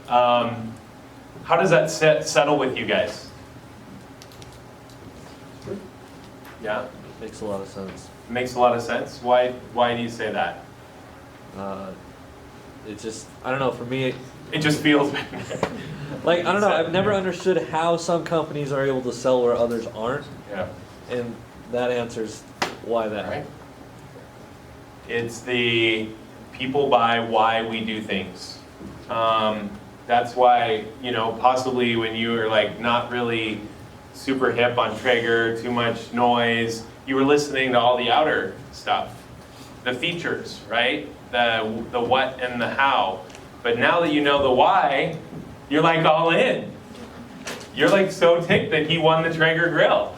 How does that settle with you guys? Yeah? Makes a lot of sense. Makes a lot of sense? Why do you say that? It just, I don't know, for me, it just feels like, I don't know, I've never understood how some companies are able to sell where others aren't. Yeah. And that answers why that. Right. It's the people buy why we do things. That's why, you know, possibly when you were like not really super hip on Traeger, too much noise, you were listening to all the outer stuff, the features, right? The what and the how. But now that you know the why, you're like all in. You're like so ticked that he won the Traeger grill.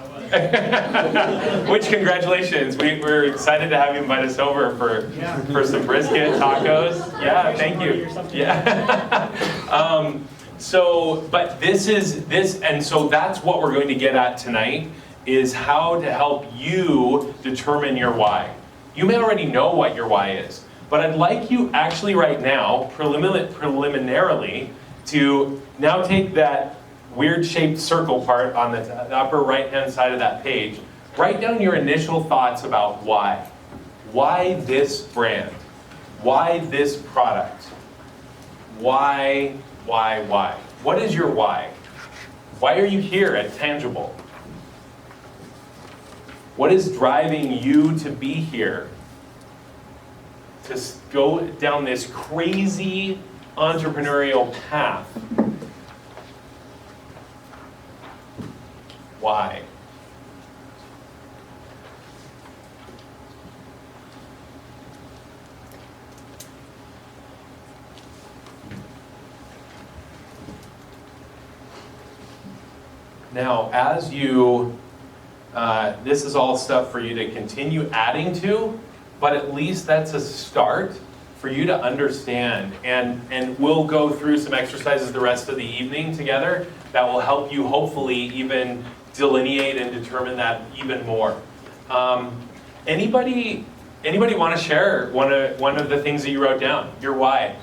Which, congratulations. We're excited to have you invite us over for some brisket tacos. Yeah, thank you. Yeah. But and so that's what we're going to get at tonight, is how to help you determine your why. You may already know what your why is, but I'd like you actually right now, preliminarily, to now take that weird shaped circle part on the upper right hand side of that page. Write down your initial thoughts about why. Why this brand? Why this product? Why? What is your why? Why are you here at Tangible? What is driving you to be here? To go down this crazy entrepreneurial path? Why? Now, as you, this is all stuff for you to continue adding to, but at least that's a start for you to understand. And we'll go through some exercises the rest of the evening together that will help you hopefully even delineate and determine that even more. Anybody want to share one of the things that you wrote down? Your why?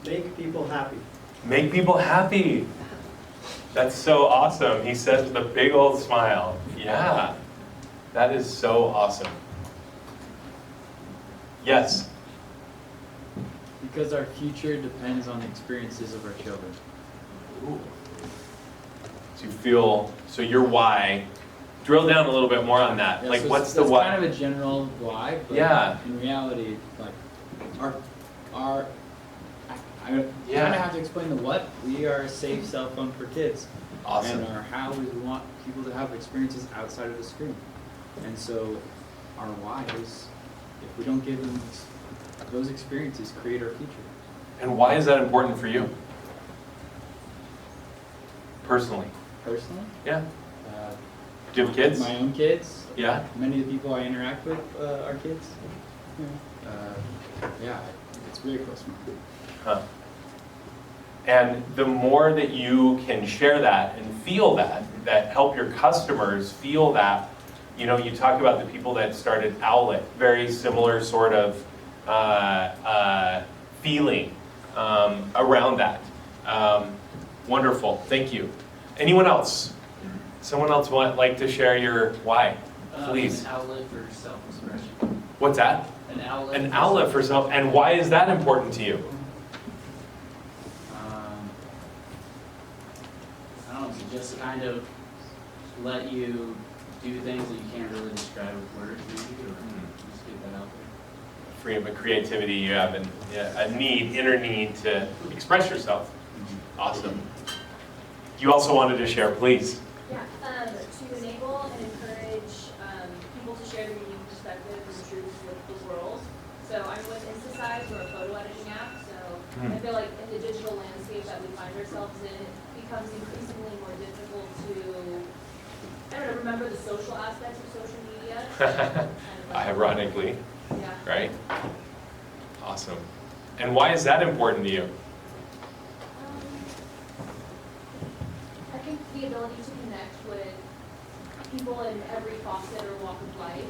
Make people happy. Make people happy. That's so awesome. He says with a big old smile. Yeah, that is so awesome. Yes? Because our future depends on the experiences of our children. Ooh. So your why, drill down a little bit more on that. Yeah, Like, so what's the that's why? kind of a general why, but Yeah. in reality, like, I kind of have to explain the what. We are a safe cell phone for kids. Awesome. And our how is we want people to have experiences outside of the screen. And so our why is, if we don't give them those experiences, create our future. And why is that important for you? Personally? Personally? Yeah. Do you have kids? My own kids. Yeah. Many of the people I interact with are kids. Yeah, it's really close to me. Huh. And the more that you can share that and feel that help your customers feel that, you know, you talk about the people that started Owlet, very similar sort of feeling around that. Wonderful, thank you. Anyone else? Someone else like to share your why? Please. An outlet for self-expression. What's that? An outlet. An outlet for self, and why is that important to you? I don't know, to just kind of let you do things that you can't really describe with words, maybe, or just get that out there. Freedom of creativity, you have inner need to express yourself. Awesome. You also wanted to share, please. Yeah, to enable and encourage people to share their unique perspectives and truths with the world. So I'm with InstaSize, we're a photo editing app, so I feel like in the digital landscape that we find ourselves in, it becomes increasingly more difficult to, I don't know, remember the social aspects of social media. Ironically, yeah. right? Awesome. And why is that important to you? I think the ability to connect with people in every facet or walk of life,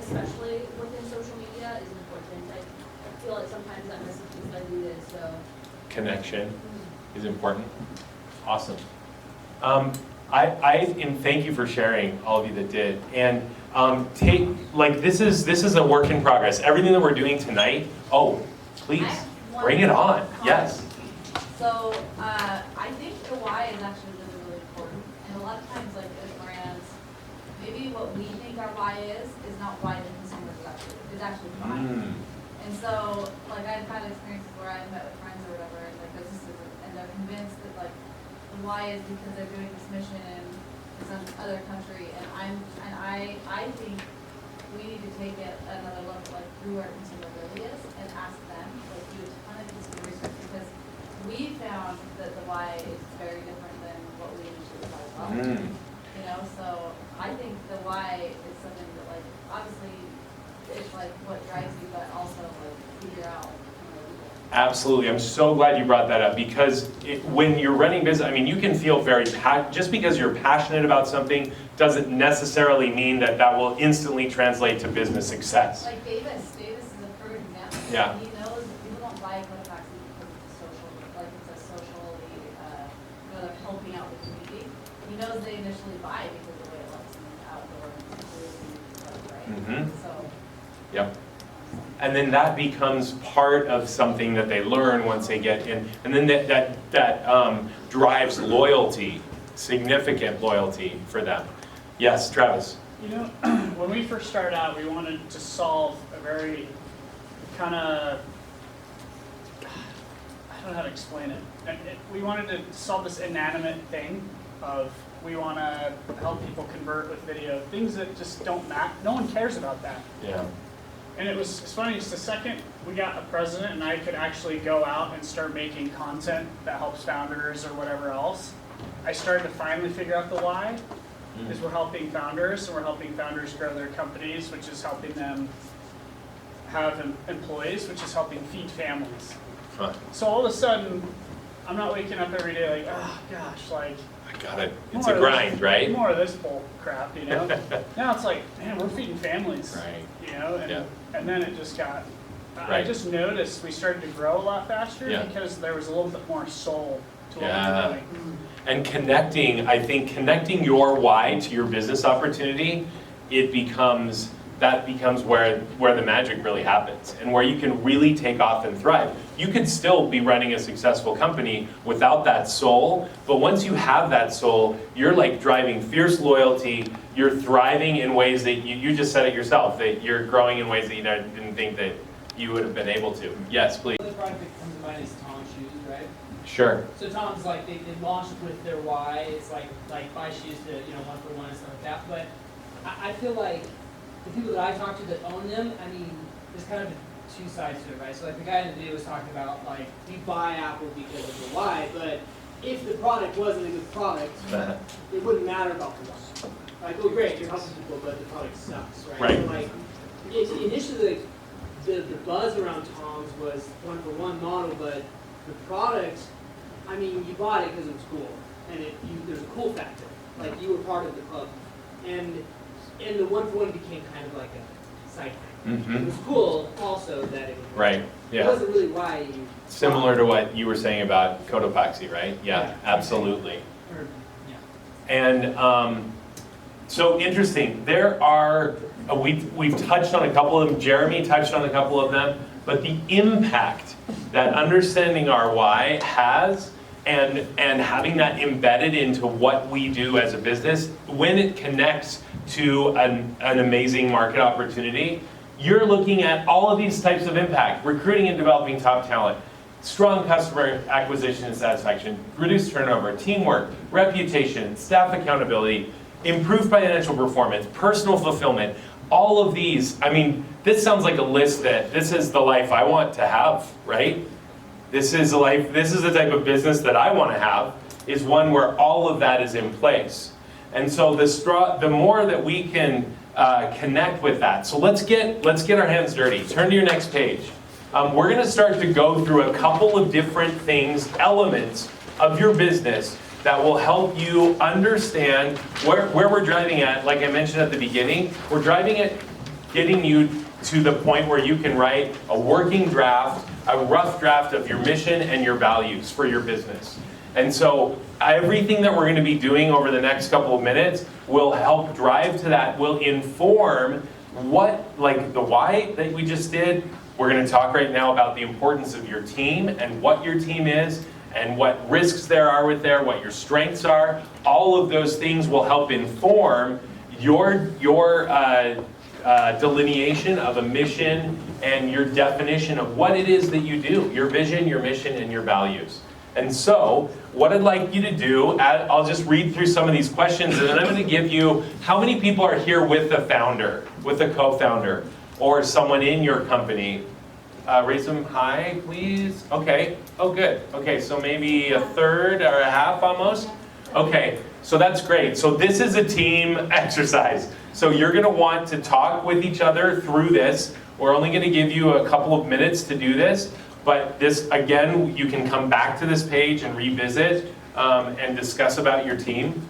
especially within social media, is important. I feel like sometimes that misses is diluted, so. Connection is important. Awesome. And thank you for sharing, all of you that did. And this is a work in progress. Everything that we're doing tonight, please, bring it on. Yes. So I think the why is actually really, really important. And a lot of times, like as brands, maybe what we think our why is not why the consumers is actually buying. And so, like I've had experiences where I've met with friends or whatever, and like businesses, and they're convinced that like the why is because they're doing this mission in some other country. And I think we need to take it another level, like who our consumer really is, and ask them, like do a ton of consumer research, because we found that the why is very different than what we initially thought about. You know, so I think the why is something that, like, obviously it's like what drives you, but also like figure out. Absolutely. I'm so glad you brought that up, because when you're running business, I mean, you can feel very just because you're passionate about something doesn't necessarily mean that will instantly translate to business success. Like Davis is a perfect example. Yeah. He knows people don't buy Cotopaxi because it's social, like it's a socially, they're helping out the community. He knows they initially buy because of the way it looks and it's outdoor and it's stuff, right? So. Yep. And then that becomes part of something that they learn once they get in, and then that drives loyalty, significant loyalty for them. Yes, Travis. You know, when we first started out, we wanted to solve a very kind of, I don't know how to explain it. We wanted to solve this inanimate thing of we want to help people convert with video, things that just don't matter. No one cares about that. Yeah. And it's funny, just the second we got a president and I could actually go out and start making content that helps founders or whatever else, I started to finally figure out the why. Is we're helping founders, and we're helping founders grow their companies, which is helping them have employees, which is helping feed families. Huh. So all of a sudden, I'm not waking up every day like, oh gosh, like It's a grind, right? More of this bull crap, you know? Now it's like, man, we're feeding families. Right. You know, and then it just got, I Right. just noticed we started to grow a lot faster Yeah. because there was a little bit more soul to what Yeah. we were doing. And connecting, I think connecting your why to your business opportunity, that becomes where the magic really happens and where you can really take off and thrive. You could still be running a successful company without that soul, but once you have that soul, you're like driving fierce loyalty, you're thriving in ways that you just said it yourself, that you're growing in ways that you didn't think that you would have been able to. Yes, please. The product that comes to mind is Tom's shoes, right? Sure. So Tom's like they launched with their why. It's like buy shoes to 1-for-1 and stuff like that. But I feel like the people that I talk to that own them, I mean, there's kind of two sides to it, right? So like the guy in the video was talking about like we buy Apple because of the why, but if the product wasn't a good product, it wouldn't matter about the why. Like, oh great, you're helping people, but the product sucks, right? Right. So like initially the buzz around Tom's was 1-for-1 model, but the product, I mean, you bought it because it was cool, and there's a cool factor, like you were part of the club, and the 1-for-1 became kind of like a side thing. Mm-hmm. It was cool also that it was Right, yeah. It wasn't really why you. Similar to what you were saying about Cotopaxi, right? Yeah, absolutely. Or, yeah. And so interesting. There are, we've touched on a couple of them, Jeremy touched on a couple of them, but the impact that understanding our why has and having that embedded into what we do as a business, when it connects to an amazing market opportunity, you're looking at all of these types of impact: recruiting and developing top talent, strong customer acquisition and satisfaction, reduced turnover, teamwork, reputation, staff accountability, improved financial performance, personal fulfillment. All of these, I mean, this sounds like a list that this is the life I want to have, right? This is the type of business that I want to have, is one where all of that is in place. And so the more that we can connect with that. So let's get our hands dirty. Turn to your next page. We're going to start to go through a couple of different things, elements of your business that will help you understand where we're driving at. Like I mentioned at the beginning, we're driving at getting you to the point where you can write a working draft, a rough draft of your mission and your values for your business. And so everything that we're going to be doing over the next couple of minutes will help drive to that, will inform what, like the why that we just did. We're going to talk right now about the importance of your team and what your team is and what risks there are with there, what your strengths are. All of those things will help inform your delineation of a mission and your definition of what it is that you do, your vision, your mission, and your values. And so, what I'd like you to do, I'll just read through some of these questions, and then I'm going to give you, how many people are here with the founder, with the co-founder, or someone in your company? Raise them high, please. Okay. Oh, good. Okay, so maybe a third or a half almost. Okay, so that's great. So this is a team exercise. So you're going to want to talk with each other through this. We're only going to give you a couple of minutes to do this. But this, again, you can come back to this page and revisit and discuss about your team.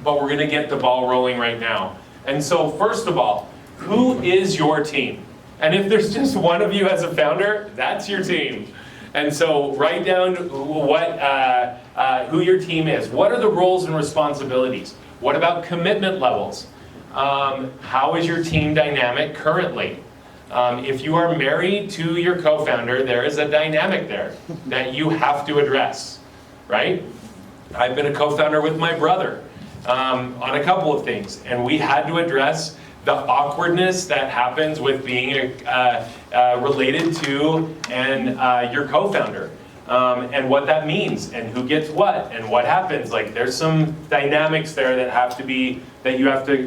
But we're going to get the ball rolling right now. And so first of all, who is your team? And if there's just one of you as a founder, that's your team. And so write down who your team is. What are the roles and responsibilities? What about commitment levels? How is your team dynamic currently? If you are married to your co-founder, there is a dynamic there that you have to address, right? I've been a co-founder with my brother on a couple of things, and we had to address the awkwardness that happens with being related to your co-founder, and what that means, and who gets what, and what happens. Like, there's some dynamics there that you have to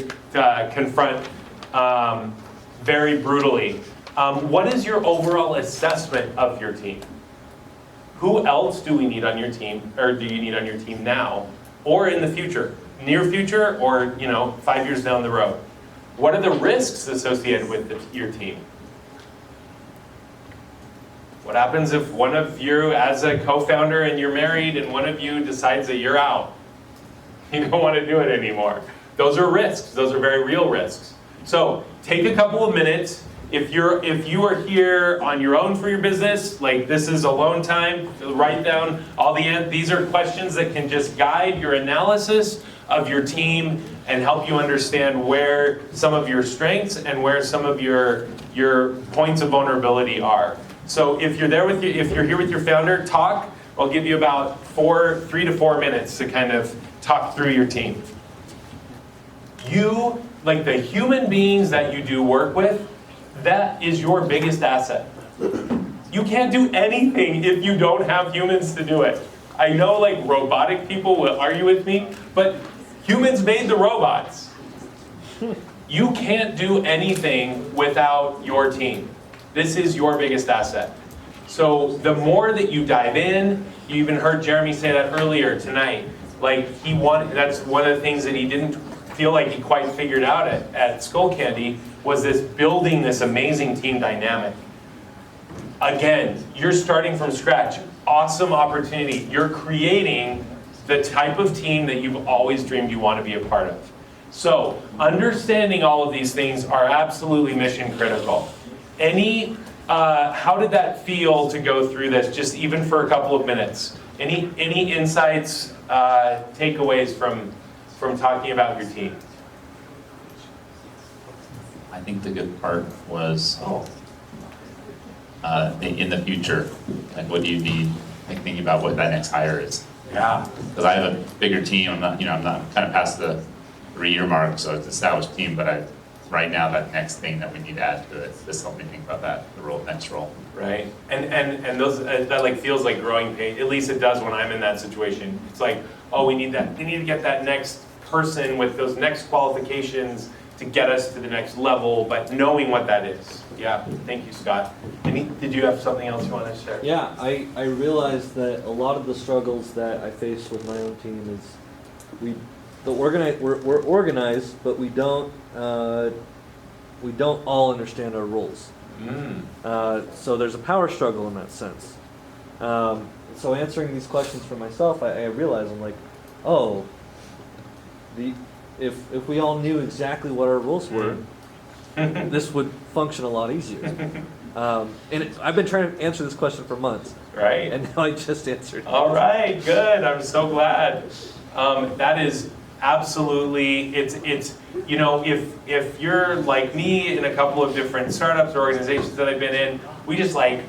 confront very brutally. What is your overall assessment of your team? Who else do we need on your team, or do you need on your team now, or in the future, near future, or 5 years down the road? What are the risks associated with your team? What happens if one of you, as a co-founder, and you're married, and one of you decides that you're out? You don't want to do it anymore. Those are risks. Those are very real risks. So take a couple of minutes. If you are here on your own for your business, like this is alone time, write down all these are questions that can just guide your analysis of your team and help you understand where some of your strengths and where some of your points of vulnerability are. So if you're here with your founder, talk. I'll give you about 3 to 4 minutes to kind of talk through your team. You, like the human beings that you do work with, that is your biggest asset. You can't do anything if you don't have humans to do it. I know like robotic people will argue with me, but humans made the robots. You can't do anything without your team. This is your biggest asset. So the more that you dive in, you even heard Jeremy say that earlier tonight, like that's one of the things that he didn't feel like he quite figured out at Skullcandy, was this building this amazing team dynamic. Again, you're starting from scratch. Awesome opportunity. You're creating the type of team that you've always dreamed you want to be a part of. So, understanding all of these things are absolutely mission critical. How did that feel to go through this, just even for a couple of minutes? Any insights, takeaways from talking about your team? I think the good part was in the future, like what do you need, like thinking about what that next hire is. Yeah. Because I have a bigger team. I'm not kind of past the 3-year mark, so it's an established team. But right now, that next thing that we need to add to it, this helped me think about that, next role. Right, and those that like feels like growing pain. At least it does when I'm in that situation. It's like, oh, we need to get that next person with those next qualifications to get us to the next level, but knowing what that is. Yeah, thank you, Scott. Did you have something else you want to share? Yeah, I realized that a lot of the struggles that I face with my own team is we're organized, but we don't all understand our roles. So there's a power struggle in that sense. So answering these questions for myself, I realize I'm like, oh, if we all knew exactly what our roles were, this would function a lot easier. I've been trying to answer this question for months. Right. And now I just answered it. All right, good. I'm so glad. That is absolutely, it's if you're like me in a couple of different startups or organizations that I've been in, we just like,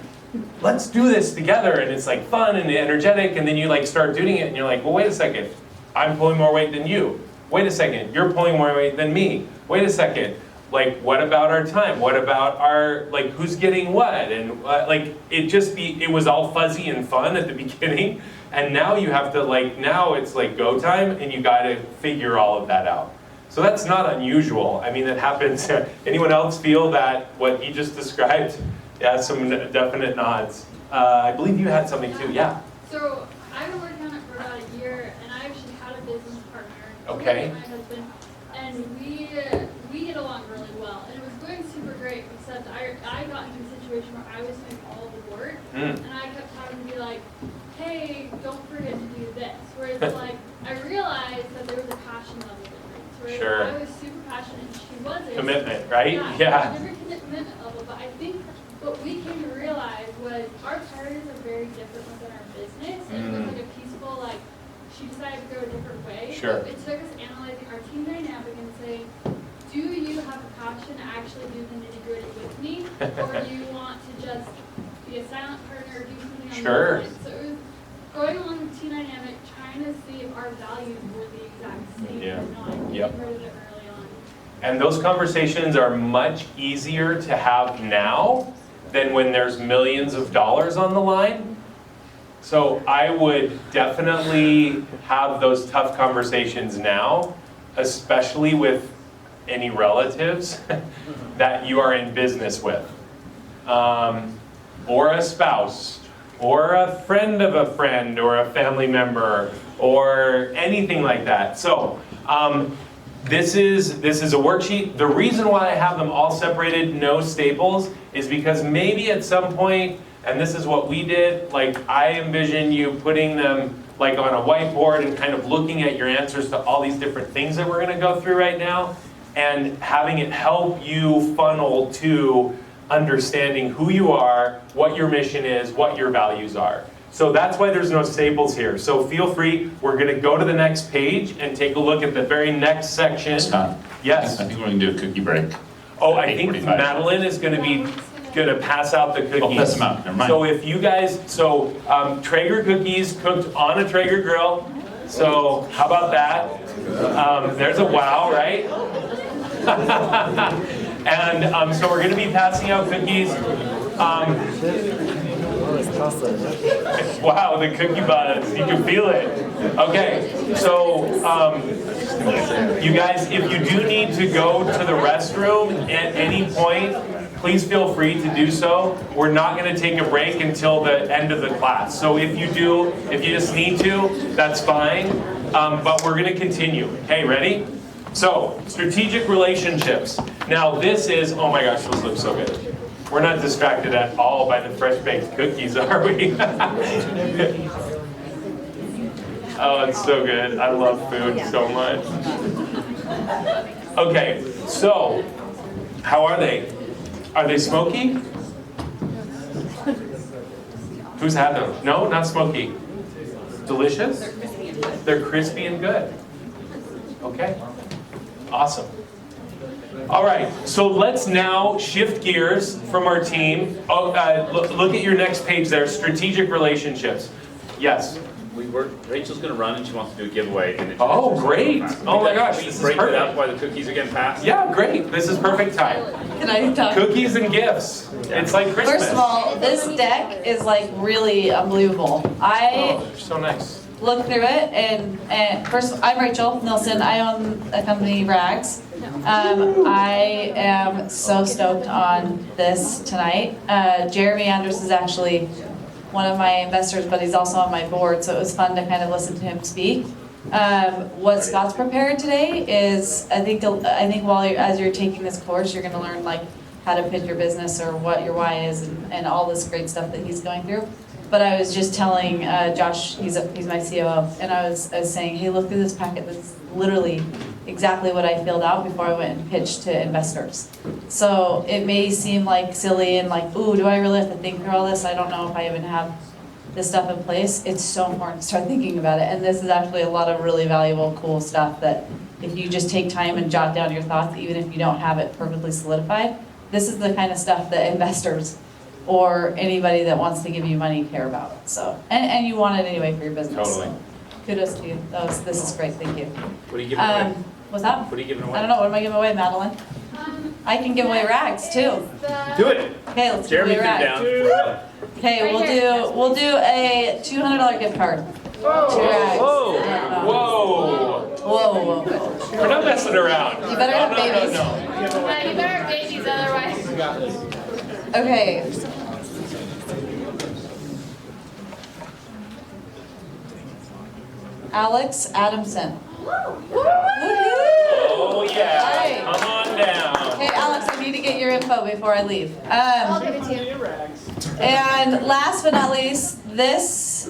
let's do this together, and it's like fun and energetic, and then you like start doing it and you're like, well, wait a second, I'm pulling more weight than you. Wait a second, you're pulling more weight than me. Wait a second, like what about our time? What about our, like who's getting what? And like it was all fuzzy and fun at the beginning, and now you have to now it's like go time, and you got to figure all of that out. So that's not unusual. I mean, it happens. Anyone else feel that what he just described? Yeah, some definite nods. I believe you had something too. Yeah. So I've been working on it for about a year, and I actually had a business partner. Okay. My husband, and we get along really well, and it was going super great. Except I got into a situation where I was doing all the work, and I kept having to be like, hey, don't forget to do this. Whereas like I realized that there was a passion level difference. Whereas Sure. I was super passionate and she wasn't. Commitment, right? Yeah. Different commitment level, but I think what we came to realize was our priorities are very different within our business. And it was like a peaceful, like she decided to go a different way. Sure. So it took us analyzing our team dynamic and saying, do you have a passion to actually do the nitty gritty with me, or do you want to just be a silent partner or do something on Sure. the side? So it was going along the team dynamic, trying to see if our values were the exact same Yeah. or not. Yep. Getting rid of it early on. And those conversations are much easier to have now than when there's millions of dollars on the line. So I would definitely have those tough conversations now, especially with any relatives that you are in business with, or a spouse, or a friend of a friend, or a family member, or anything like that. So this is a worksheet. The reason why I have them all separated, no staples, is because maybe at some point, and this is what we did, like I envision you putting them like on a whiteboard and kind of looking at your answers to all these different things that we're gonna go through right now, and having it help you funnel to understanding who you are, what your mission is, what your values are. So that's why there's no staples here. So feel free, we're gonna go to the next page and take a look at the very next section. Scott? Yes? I think we're gonna do a cookie break. Oh, I think 8:45. Madeline is gonna pass out the cookies. Oh, pass them out, never mind. So if you guys, Traeger cookies cooked on a Traeger grill. So how about that? There's a wow, right? And so we're gonna be passing out cookies. Wow, the cookie buttons, you can feel it. Okay, so you guys, if you do need to go to the restroom at any point, please feel free to do so. We're not gonna take a break until the end of the class. So if you just need to, that's fine. But we're gonna continue. Okay, ready? So, strategic relationships. Now this is, oh my gosh, those look so good. We're not distracted at all by the fresh baked cookies, are we? Oh, it's so good. I love food so much. Okay, so, how are they? Are they smoky? Who's had them? No, not smoky. Delicious? They're crispy and good. Okay, awesome. All right, so let's now shift gears from our team. Look at your next page there, strategic relationships. Yes? Rachel's going to run and she wants to do a giveaway. Oh, great. Oh my gosh, Can we this is break it up perfect. while the cookies are getting passed? Yeah, great. This is perfect time. Can I talk? Cookies and gifts. It's like Christmas. First of all, this deck is like really unbelievable. Oh, they're so nice. Looked through it and first, I'm Rachel Nilsson. I own a company, Rags. I am so stoked on this tonight. Jeremy Andrus is actually one of my investors, but he's also on my board, so it was fun to kind of listen to him speak. What Scott's prepared today is, I think as you're taking this course, you're going to learn like how to pitch your business or what your why is and all this great stuff that he's going through. But I was just telling Josh, he's my COO, and I was saying, hey, look through this packet. That's literally exactly what I filled out before I went and pitched to investors. So it may seem like silly and like, ooh, do I really have to think through all this? I don't know if I even have this stuff in place. It's so important to start thinking about it. And this is actually a lot of really valuable, cool stuff that if you just take time and jot down your thoughts, even if you don't have it perfectly solidified, this is the kind of stuff that investors or anybody that wants to give you money care about. So, and you want it anyway for your business. Totally. So kudos to you. This is great. Thank you. What are you giving away? What's that? What are you giving away? I don't know. What am I giving away, Madeline? I can give away rags too. Do it. Okay, let's Jeremy give away threw rags. down. Okay, we'll do a $200 gift card. Whoa. Rags. Whoa. Whoa. We're not messing around. You better have babies. You better have babies, otherwise. Okay. Alex Adamson. Oh yeah, Alright. come on down. Okay, Alex, I need to get your info before I leave. I'll give it to you. And last but not least, this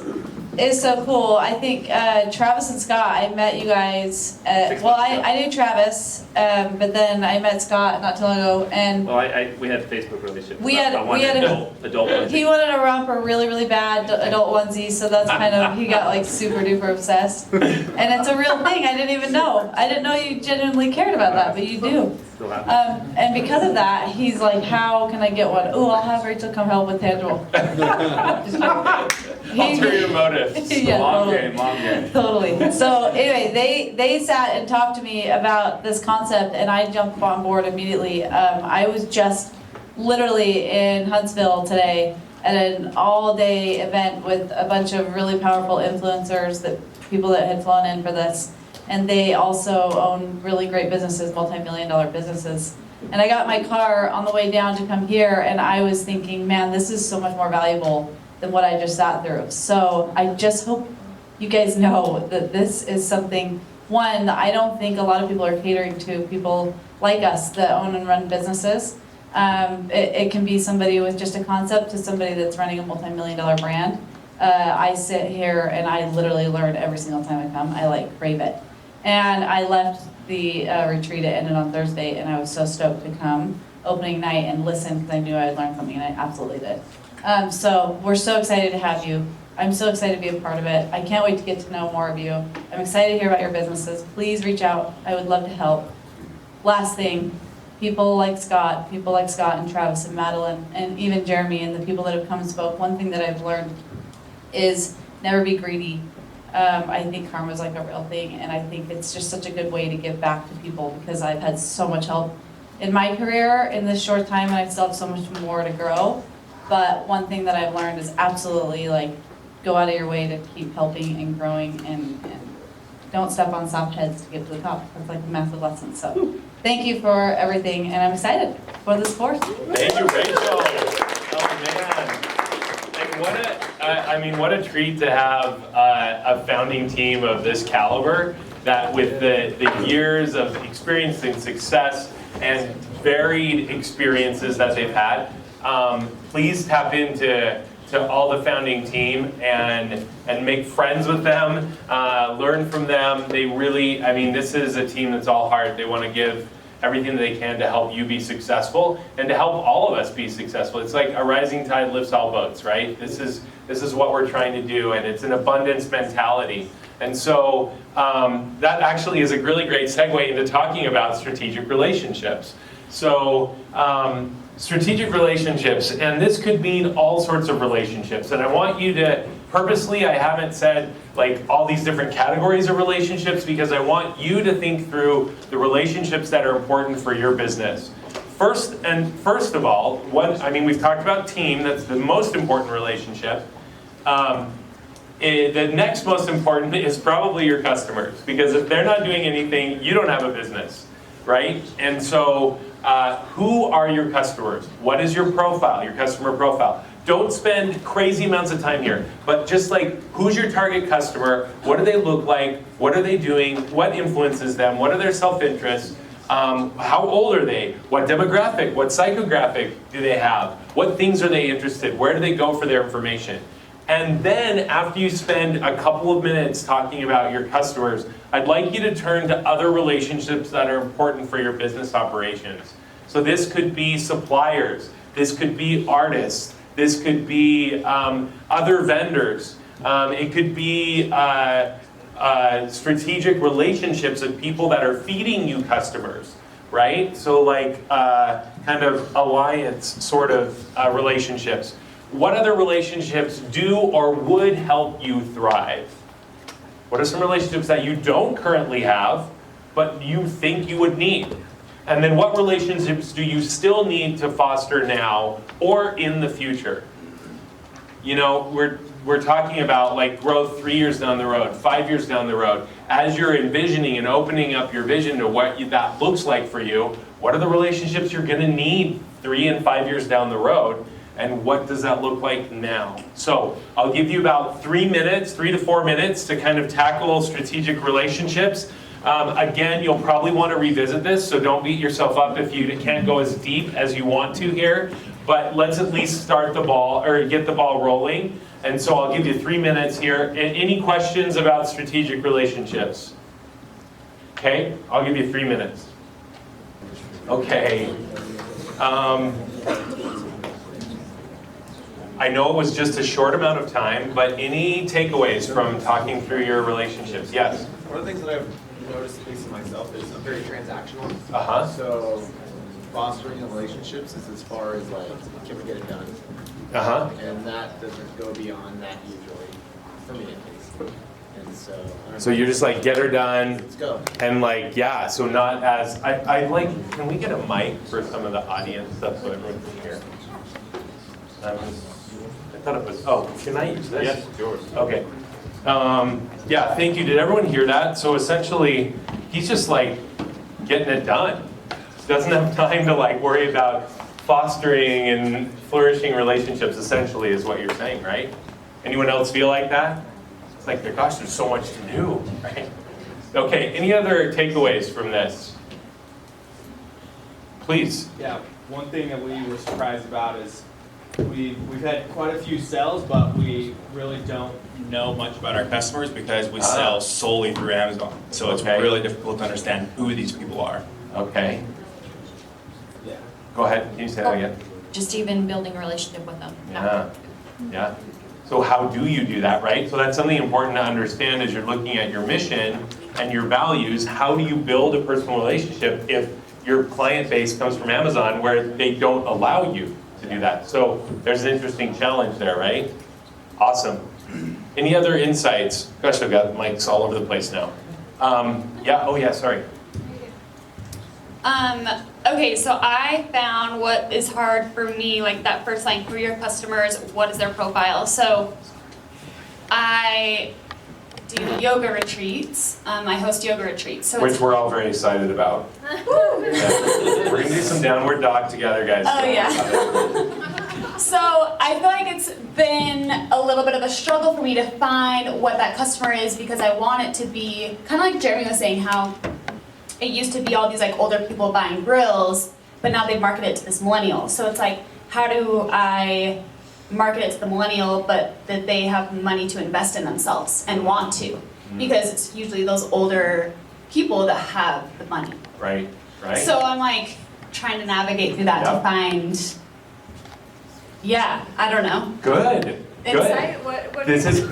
is so cool. I think Travis and Scott, I met you guys, I knew Travis, but then I met Scott not too long ago, and Well, we had a Facebook relationship. We had- I wanted we had adult ones. he wanted a romper really, really bad, adult onesie, so that's kind of, he got like super duper obsessed. And it's a real thing, I didn't even know. I didn't know you genuinely cared about that, but you do. Still have it. And because of that, he's like, how can I get one? Oh, I'll have Rachel come help with tangible. Ulterior motives. Yeah, Long totally. game, long game. Totally. So anyway, they sat and talked to me about this concept, and I jumped on board immediately. I was just literally in Huntsville today at an all-day event with a bunch of really powerful influencers, people that had flown in for this, and they also own really great businesses, multi-million-dollar businesses. And I got my car on the way down to come here, and I was thinking, man, this is so much more valuable than what I just sat through. So I just hope you guys know that this is something, one, I don't think a lot of people are catering to people like us that own and run businesses. It can be somebody with just a concept to somebody that's running a multi-million-dollar brand. I sit here and I literally learn every single time I come. I like crave it. And I left the retreat, it ended on Thursday, and I was so stoked to come opening night and listen because I knew I'd learn something, and I absolutely did. So we're so excited to have you. I'm so excited to be a part of it. I can't wait to get to know more of you. I'm excited to hear about your businesses. Please reach out. I would love to help. Last thing, people like Scott and Travis and Madeline and even Jeremy and the people that have come and spoke, one thing that I've learned is never be greedy. I think karma is like a real thing, and I think it's just such a good way to give back to people because I've had so much help in my career in this short time, and I still have so much more to grow. But one thing that I've learned is absolutely like go out of your way to keep helping and growing, and don't step on soft heads to get to the top. That's like a massive lesson. So thank you for everything, and I'm excited for this course. Thank you, Rachel. Oh man. And what a treat to have a founding team of this caliber that with the years of experience and success and varied experiences that they've had. Please tap into all the founding team and make friends with them, learn from them. They really, this is a team that's all heart. They want to give everything they can to help you be successful and to help all of us be successful. It's like a rising tide lifts all boats, right? This is what we're trying to do, and it's an abundance mentality. And so that actually is a really great segue into talking about strategic relationships. So strategic relationships, and this could mean all sorts of relationships. And I want you to, purposely, I haven't said like all these different categories of relationships because I want you to think through the relationships that are important for your business. First of all, we've talked about team, that's the most important relationship. The next most important is probably your customers, because if they're not doing anything, you don't have a business, right? And so who are your customers? What is your profile, your customer profile? Don't spend crazy amounts of time here, but just like, who's your target customer? What do they look like? What are they doing? What influences them? What are their self-interests? How old are they? What demographic? What psychographic do they have? What things are they interested? Where do they go for their information? And then after you spend a couple of minutes talking about your customers, I'd like you to turn to other relationships that are important for your business operations. So this could be suppliers, this could be artists, this could be other vendors, it could be strategic relationships with people that are feeding you customers, right? So like kind of alliance sort of relationships. What other relationships do or would help you thrive? What are some relationships that you don't currently have, but you think you would need? And then what relationships do you still need to foster now or in the future? You know, we're talking about like growth 3 years down the road, 5 years down the road. As you're envisioning and opening up your vision to what that looks like for you, what are the relationships you're going to need 3 and 5 years down the road? And what does that look like now? So I'll give you about 3 to 4 minutes to kind of tackle strategic relationships. Again, you'll probably want to revisit this, so don't beat yourself up if you can't go as deep as you want to here. But let's at least start the ball, or get the ball rolling. And so I'll give you 3 minutes here. Any questions about strategic relationships? Okay, I'll give you 3 minutes. Okay. I know it was just a short amount of time, but any takeaways from talking through your relationships? Yes? One of the things that I've noticed, at least in myself, is I'm very transactional. Uh-huh. So fostering the relationships is as far as like, can we get it done? Uh-huh. And that doesn't go beyond that usually, for me at least. And So you're just like, get her done. Let's go. And like, yeah, so not as, I like, can we get a mic for some of the audience stuff so everyone can hear? I thought it was, oh, can I use this? Yes, yours. Okay. Yeah, thank you. Did everyone hear that? So essentially, he's just like getting it done. Doesn't have time to like worry about fostering and flourishing relationships, essentially, is what you're saying, right? Anyone else feel like that? It's like, gosh, there's so much to do, right? Okay, any other takeaways from this? Please. Yeah, one thing that we were surprised about is we've had quite a few sales, but we really don't know much about our customers because we sell solely through Amazon. So it's really difficult to understand who these people are. Okay. Yeah. Go ahead, can you say that again? Just even building a relationship with them. Yeah, yeah. So how do you do that, right? So that's something important to understand as you're looking at your mission and your values. How do you build a personal relationship if your client base comes from Amazon where they don't allow you to do that? So there's an interesting challenge there, right? Awesome. Any other insights? Gosh, I've got mics all over the place now. Yeah, oh yeah, sorry. Okay, so I found what is hard for me, like that first line, who are your customers, what is their profile? So I do yoga retreats, I host yoga retreats. So Which we're all very excited about. Yeah. We're gonna do some downward dog together, guys. Oh yeah. So I feel like it's been a little bit of a struggle for me to find what that customer is because I want it to be, kind of like Jeremy was saying, how it used to be all these like older people buying grills, but now they market it to this millennial. So it's like, how do I market it to the millennial, but that they have money to invest in themselves and want to? Because it's usually those older people that have the money. Right, right. So I'm like trying to navigate through that to find, yeah, I don't know. Good. Insight? Good. This is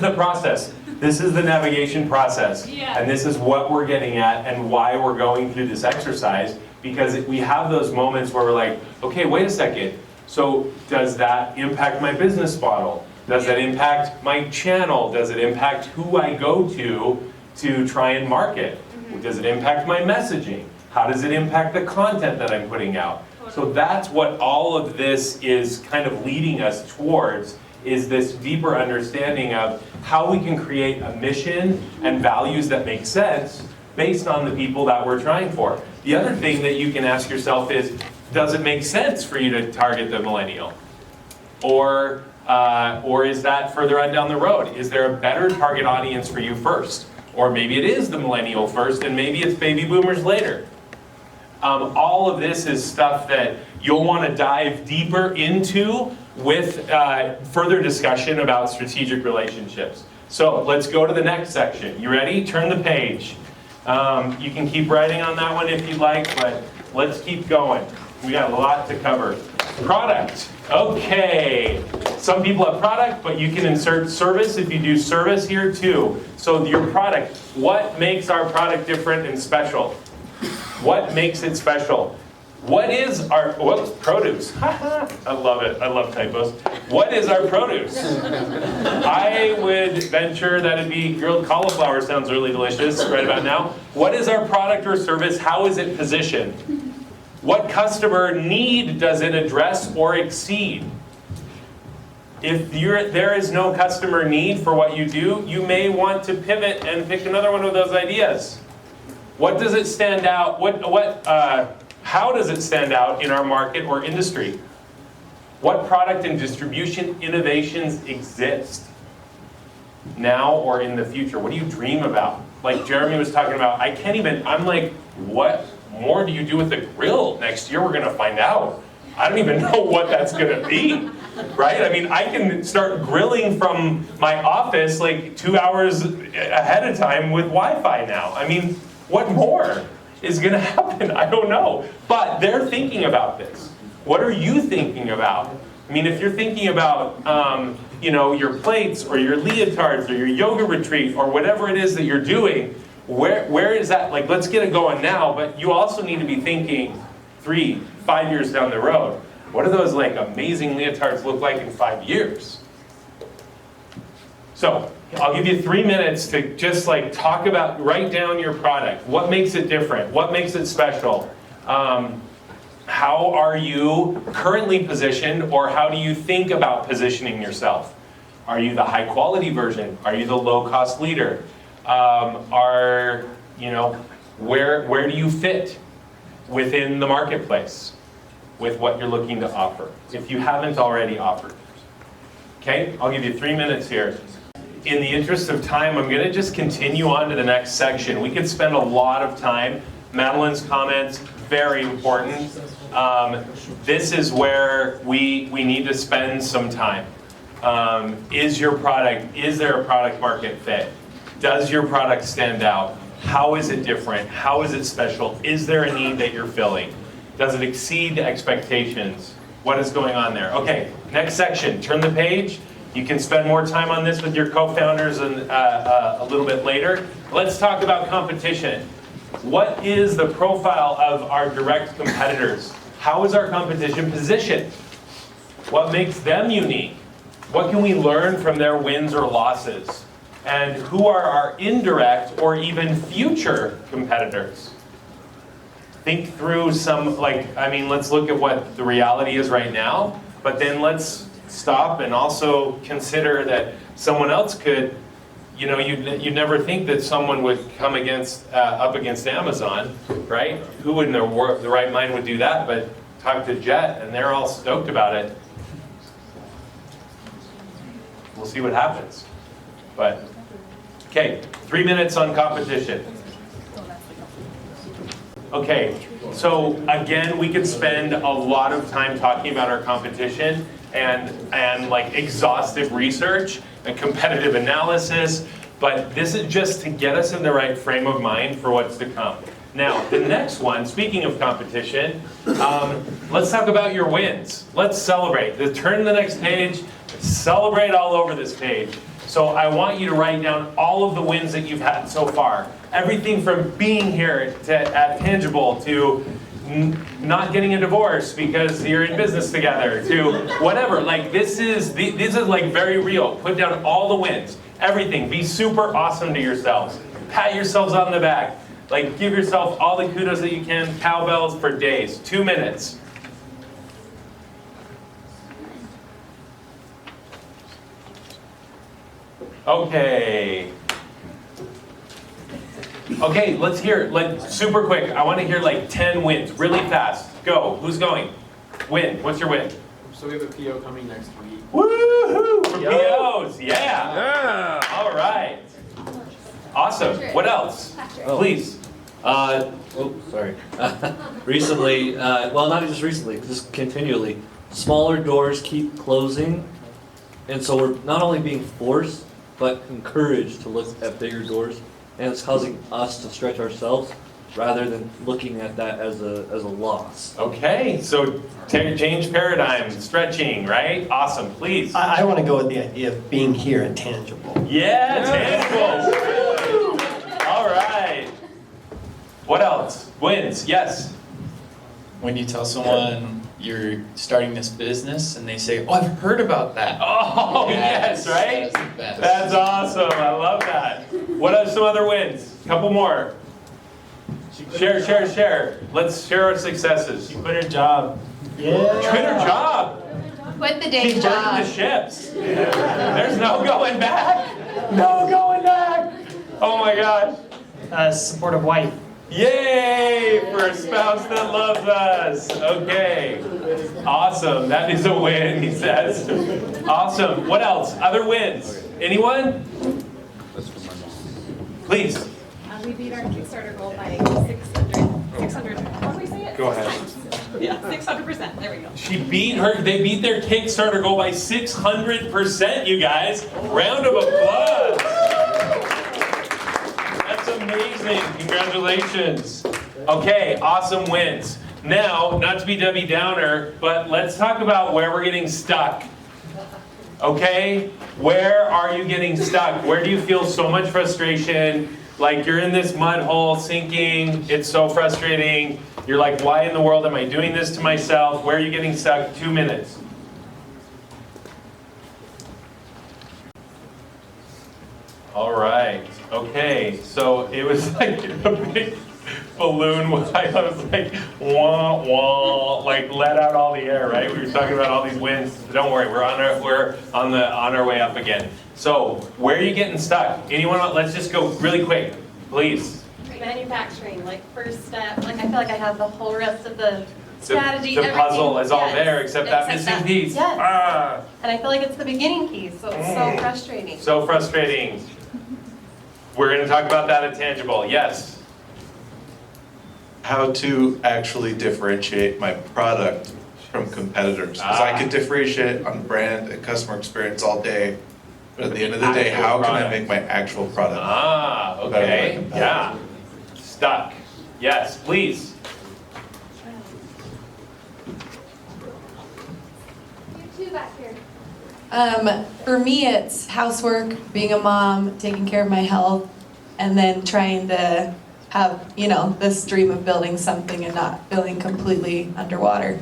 the process. This is the navigation process. Yeah. And this is what we're getting at and why we're going through this exercise, because we have those moments where we're like, okay, wait a second. So does that impact my business model? Does that impact my channel? Does it impact who I go to try and market? Does it impact my messaging? How does it impact the content that I'm putting out? So that's what all of this is kind of leading us towards, is this deeper understanding of how we can create a mission and values that make sense based on the people that we're trying for. The other thing that you can ask yourself is, does it make sense for you to target the millennial? Or is that further on down the road? Is there a better target audience for you first? Or maybe it is the millennial first and maybe it's baby boomers later. All of this is stuff that you'll want to dive deeper into with further discussion about strategic relationships. So let's go to the next section. You ready? Turn the page. You can keep writing on that one if you'd like, but let's keep going. We got a lot to cover. Product. Okay. Some people have product, but you can insert service if you do service here too. So your product, what makes our product different and special? What makes it special? What is our, produce? I love it, I love typos. What is our produce? I would venture that it'd be grilled cauliflower, sounds really delicious right about now. What is our product or service? How is it positioned? What customer need does it address or exceed? If there is no customer need for what you do, you may want to pivot and pick another one of those ideas. What does it stand out? How does it stand out in our market or industry? What product and distribution innovations exist now or in the future? What do you dream about? Like Jeremy was talking about, I'm like, what more do you do with the grill? Next year we're gonna find out. I don't even know what that's gonna be, right? I mean, I can start grilling from my office like 2 hours ahead of time with Wi-Fi now. I mean, what more is gonna happen? I don't know. But they're thinking about this. What are you thinking about? I mean, if you're thinking about, your plates or your leotards or your yoga retreat or whatever it is that you're doing, where is that? Like, let's get it going now, but you also need to be thinking 3, 5 years down the road. What do those like amazing leotards look like in 5 years? So, I'll give you 3 minutes to just like write down your product. What makes it different? What makes it special? How are you currently positioned, or how do you think about positioning yourself? Are you the high quality version? Are you the low cost leader? Where do you fit within the marketplace with what you're looking to offer, if you haven't already offered? Okay, I'll give you 3 minutes here. In the interest of time, I'm going to just continue on to the next section. We could spend a lot of time. Madeline's comments, very important. This is where we need to spend some time. Is there a product market fit? Does your product stand out? How is it different? How is it special? Is there a need that you're filling? Does it exceed expectations? What is going on there? Okay, next section, turn the page. You can spend more time on this with your co-founders a little bit later. Let's talk about competition. What is the profile of our direct competitors? How is our competition positioned? What makes them unique? What can we learn from their wins or losses? And who are our indirect or even future competitors? Think through let's look at what the reality is right now, but then let's stop and also consider that someone else could, you'd never think that someone would come up against Amazon, right? Who in their right mind would do that? But talk to Jet, and they're all stoked about it. We'll see what happens. But, okay, 3 minutes on competition. Okay, so again, we could spend a lot of time talking about our competition and like exhaustive research and competitive analysis, but this is just to get us in the right frame of mind for what's to come. Now, the next one, speaking of competition, let's talk about your wins. Let's celebrate. Turn to the next page, celebrate all over this page. So I want you to write down all of the wins that you've had so far. Everything from being here at Tangible to not getting a divorce because you're in business together to whatever. Like this is like very real. Put down all the wins. Everything. Be super awesome to yourselves. Pat yourselves on the back. Like give yourself all the kudos that you can. Cowbells for days. 2 minutes. Okay. Okay, let's hear, super quick. I want to hear 10 wins, really fast. Go. Who's going? Win. What's your win? So we have a PO coming next week. Woohoo! For POs, yeah. Yeah. All right. Awesome. What else? Please. Sorry. Recently, well, not just recently, just continually, smaller doors keep closing, and so we're not only being forced, but encouraged to look at bigger doors, and it's causing us to stretch ourselves rather than looking at that as a loss. Okay, so change paradigm, stretching, right? Awesome, please. I want to go with the idea of being here at Tangible. Yeah, Tangible. All right. What else? Wins, yes. When you tell someone you're starting this business and they say, "Oh, I've heard about that." Oh, yes, right? That's awesome. I love that. What are some other wins? A couple more. Share. Let's share our successes. You quit her job. Yeah. Quit her job. Quit the day She's job. burning the ships. There's no going back. No going back. Oh my gosh. Supportive wife. Yay for a spouse that loves us. Okay. Awesome. That is a win, he says. Awesome. What else? Other wins? Anyone? Please. We beat our Kickstarter goal by 600, how do we say it? Go ahead. Yeah, 600%, there we go. They beat their Kickstarter goal by 600%, you guys. Round of applause. That's amazing. Congratulations. Okay, awesome wins. Now, not to be Debbie Downer, but let's talk about where we're getting stuck. Okay? Where are you getting stuck? Where do you feel so much frustration? Like you're in this mud hole sinking. It's so frustrating. You're like, why in the world am I doing this to myself? Where are you getting stuck? 2 minutes. All right. Okay. So it was like a big balloon. I was like, wah, wah, like let out all the air, right? We were talking about all these wins. Don't worry, we're on our way up again. So where are you getting stuck? Anyone? Let's just go really quick, please. Manufacturing, first step, I feel like I have the whole rest of the strategy. The puzzle is all there except that missing piece. Yes. Ah. And I feel like it's the beginning piece, so it's so frustrating. So frustrating. We're going to talk about that at Tangible. Yes. how to actually differentiate my product from competitors. Because I could differentiate on brand and customer experience all day, but at the end of the day, how can I make my actual product? Okay, yeah. Stuck. Yes, please. You two back here. For me, it's housework, being a mom, taking care of my health, and then trying to have, this dream of building something and not feeling completely underwater.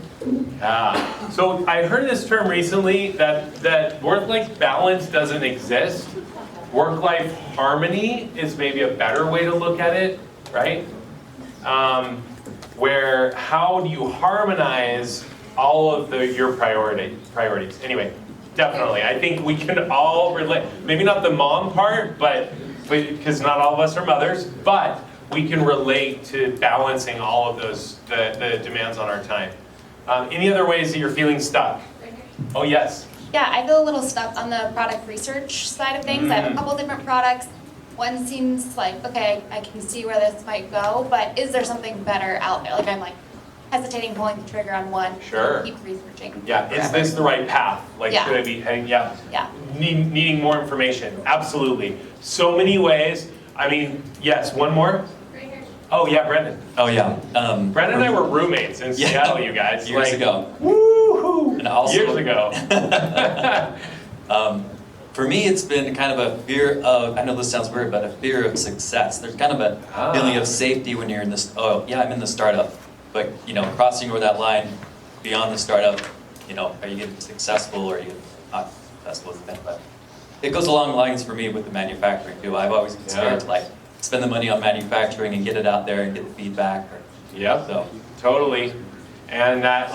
Yeah. So I heard this term recently that work-life balance doesn't exist. Work-life harmony is maybe a better way to look at it, right? Where how do you harmonize all of your priorities? Anyway, definitely. I think we can all relate, maybe not the mom part, but because not all of us are mothers, but we can relate to balancing all of those, the demands on our time. Any other ways that you're feeling stuck? Oh, yes. Yeah, I feel a little stuck on the product research side of things. I have a couple different products. One seems like, okay, I can see where this might go, but is there something better out there? Like I'm hesitating pulling the trigger on one. Sure. Keep researching. Yeah, is this the right path? Like, Yeah. should I be heading, yeah. Yeah. Needing more information, absolutely. So many ways. I mean, yes, one more? Oh, yeah, Brendan. Oh, yeah. Brendan and I were roommates in Seattle, you guys. Years like, ago. Woohoo! And also, years ago. For me, it's been kind of a fear of, I know this sounds weird, but a fear of success. There's kind of a feeling of safety when you're in this, oh, yeah, I'm in the startup. But, crossing over that line beyond the startup, are you getting successful or are you not successful? But it goes along the lines for me with the manufacturing, too. I've always been scared to, spend the money on manufacturing and get it out there and get the feedback. Yep, so. Totally. And that,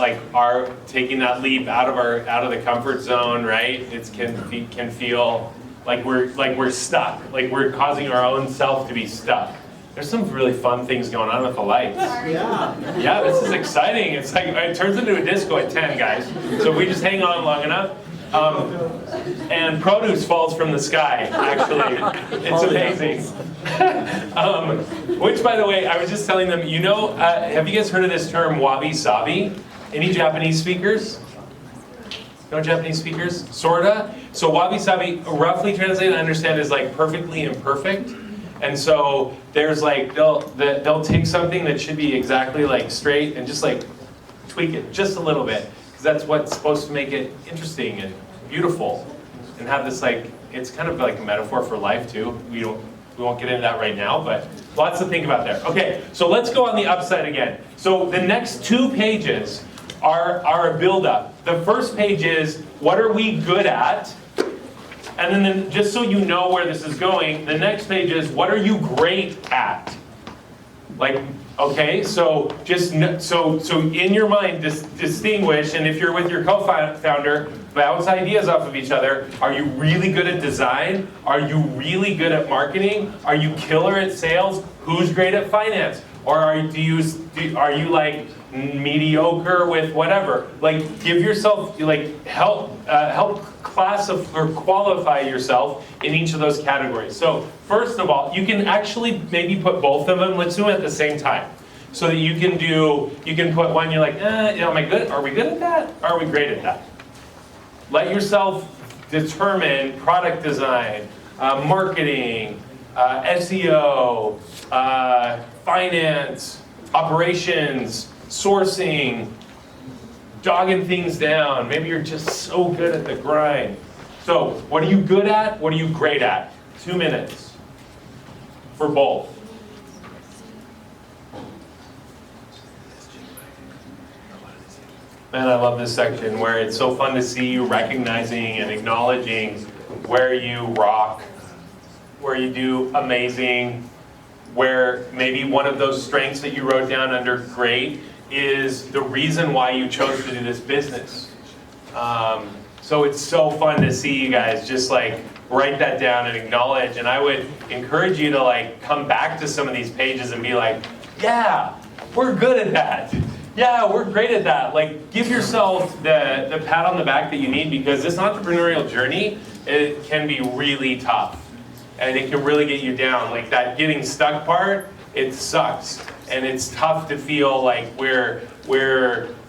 taking that leap out of the comfort zone, right? It can feel like we're stuck, like we're causing our own self to be stuck. There's some really fun things going on with the lights. Yeah. Yeah, this is exciting. It's like it turns into a disco at 10, guys. So if we just hang on long enough. And produce falls from the sky, actually. It's amazing. Which, by the way, I was just telling them, have you guys heard of this term wabi-sabi? Any Japanese speakers? No Japanese speakers? Sorta? So wabi-sabi, roughly translated, I understand, is like perfectly imperfect. And so there's they'll take something that should be exactly straight and just tweak it just a little bit. That's what's supposed to make it interesting and beautiful, and have this it's kind of like a metaphor for life too. We won't get into that right now, but lots to think about there. Okay, so let's go on the upside again. So the next 2 pages are a build-up. The first page is what are we good at, and then just so you know where this is going, the next page is what are you great at. Okay, so just so in your mind, distinguish, and if you're with your co-founder, bounce ideas off of each other. Are you really good at design? Are you really good at marketing? Are you killer at sales? Who's great at finance? Or are you mediocre with whatever? Give yourself help classify or qualify yourself in each of those categories. So first of all, you can actually maybe put both of them. Let's do it at the same time, so that you can put one. You're am I good? Are we good at that? Are we great at that? Let yourself determine product design, marketing, SEO, finance, operations, sourcing, jogging things down. Maybe you're just so good at the grind. So what are you good at? What are you great at? 2 minutes for both. Man, I love this section where it's so fun to see you recognizing and acknowledging where you rock, where you do amazing, where maybe one of those strengths that you wrote down under great is the reason why you chose to do this business. So it's so fun to see you guys just write that down and acknowledge. And I would encourage you to come back to some of these pages and be like, yeah, we're good at that. Yeah, we're great at that. Give yourself the pat on the back that you need, because this entrepreneurial journey, it can be really tough. And it can really get you down. That getting stuck part, it sucks. and it's tough to feel like we're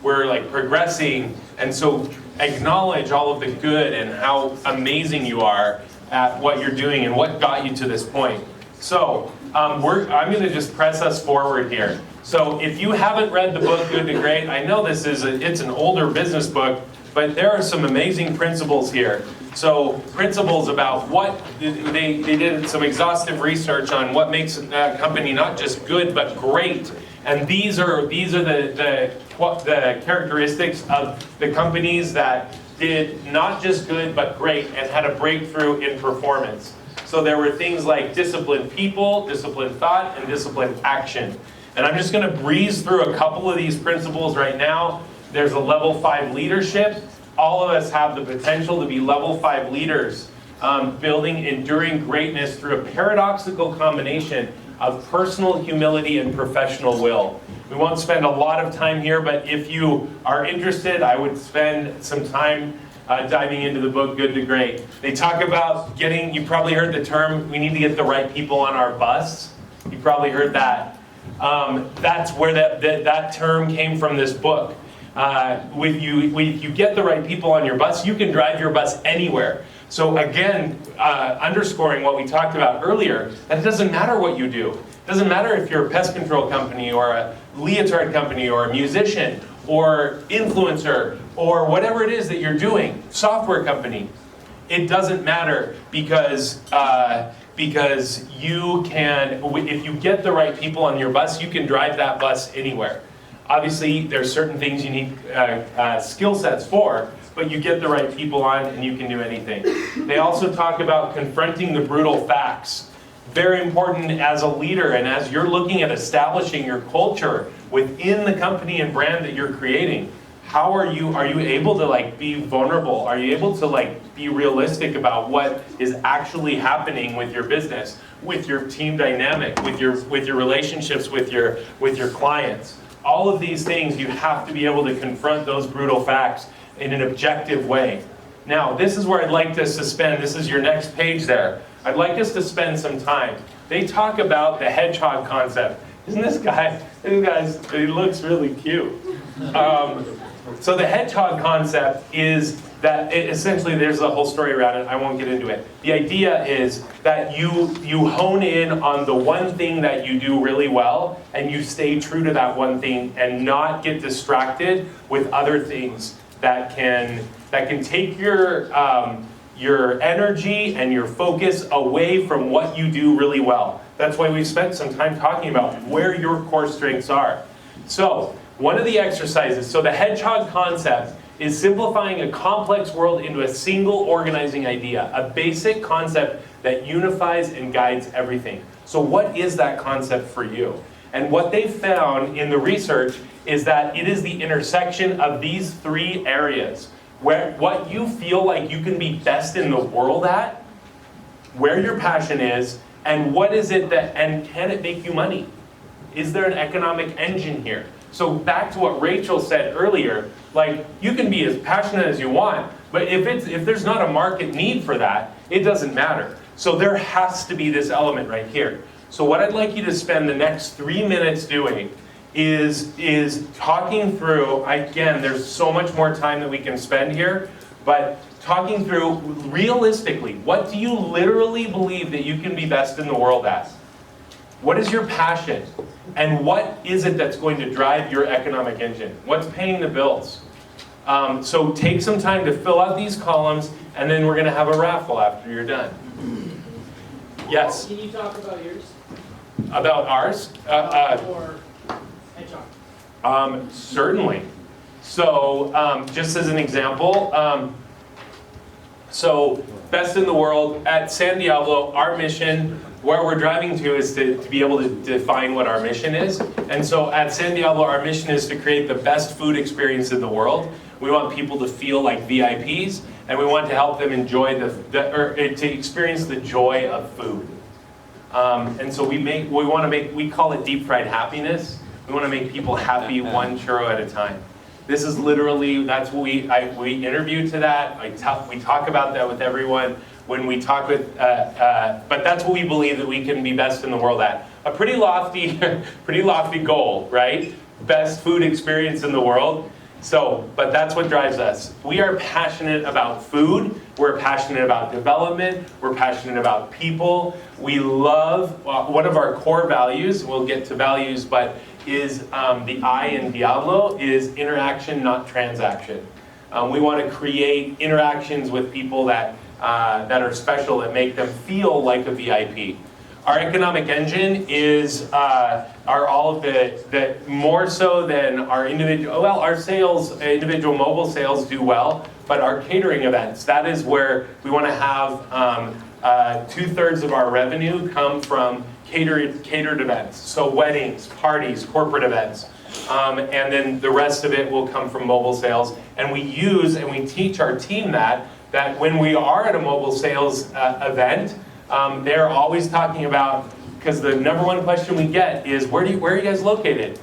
like progressing. And so acknowledge all of the good and how amazing you are at what you're doing and what got you to this point. So I'm going to just press us forward here. So if you haven't read the book Good to Great, I know it's an older business book, but there are some amazing principles here. So principles about what they did some exhaustive research on what makes a company not just good but great. And these are the characteristics of the companies that did not just good but great and had a breakthrough in performance. So there were things like disciplined people, disciplined thought, and disciplined action. And I'm just going to breeze through a couple of these principles right now. There's a level 5 leadership. All of us have the potential to be level 5 leaders, building enduring greatness through a paradoxical combination of personal humility and professional will. We won't spend a lot of time here, but if you are interested, I would spend some time diving into the book Good to Great. They talk about you probably heard the term, we need to get the right people on our bus. You probably heard that. That's where that term came from, this book. If you get the right people on your bus, you can drive your bus anywhere. So again, underscoring what we talked about earlier, that it doesn't matter what you do. It doesn't matter if you're a pest control company or a leotard company or a musician or influencer or whatever it is that you're doing, software company. It doesn't matter because you can, if you get the right people on your bus, you can drive that bus anywhere. Obviously, there's certain things you need skill sets for, but you get the right people on and you can do anything. They also talk about confronting the brutal facts. Very important as a leader and as you're looking at establishing your culture within the company and brand that you're creating. How are you able to be vulnerable? Are you able to be realistic about what is actually happening with your business, with your team dynamic, with your relationships with your clients? All of these things, you have to be able to confront those brutal facts in an objective way. Now, this is where I'd like us to spend, this is your next page there. I'd like us to spend some time. They talk about the hedgehog concept. Isn't this guy, he looks really cute. So the hedgehog concept is that essentially there's a whole story around it. I won't get into it. The idea is that you hone in on the one thing that you do really well and you stay true to that one thing and not get distracted with other things that can take your energy and your focus away from what you do really well. That's why we spent some time talking about where your core strengths are. So one of the exercises, so the hedgehog concept is simplifying a complex world into a single organizing idea, a basic concept that unifies and guides everything. So what is that concept for you? And what they found in the research is that it is the intersection of these 3 areas, where what you feel like you can be best in the world at, where your passion is, and what is it and can it make you money? Is there an economic engine here? So back to what Rachel said earlier, you can be as passionate as you want, but if there's not a market need for that, it doesn't matter. So there has to be this element right here. So what I'd like you to spend the next 3 minutes doing is talking through, again, there's so much more time that we can spend here, but talking through realistically, what do you literally believe that you can be best in the world at? What is your passion? And what is it that's going to drive your economic engine? What's paying the bills? So take some time to fill out these columns, and then we're going to have a raffle after you're done. Yes? Can you talk about yours? About ours? Or hedgehog? Certainly. So just as an example, so best in the world at San Diablo, our mission, where we're driving to is to be able to define what our mission is. And so at San Diablo, our mission is to create the best food experience in the world. We want people to feel like VIPs, and we want to help them enjoy to experience the joy of food. And so we call it deep fried happiness. We want to make people happy one churro at a time. This is literally, that's what we interview to that. We talk about that with everyone when we talk with, but that's what we believe that we can be best in the world at. a pretty lofty, pretty lofty goal, right? Best food experience in the world. So, but that's what drives us. We are passionate about food. We're passionate about development. We're passionate about people. We love, one of our core values, we'll get to values, but is the I in Diablo is interaction, not transaction. We want to create interactions with people that are special, that make them feel like a VIP. Our economic engine is are all of the more so than our individual. Well, our sales, individual mobile sales do well, but our catering events. That is where we want to have 2/3 of our revenue come from catered events. So weddings, parties, corporate events. And then the rest of it will come from mobile sales. And we use and we teach our team that when we are at a mobile sales event, they're always talking about, because the number one question we get is, where are you guys located?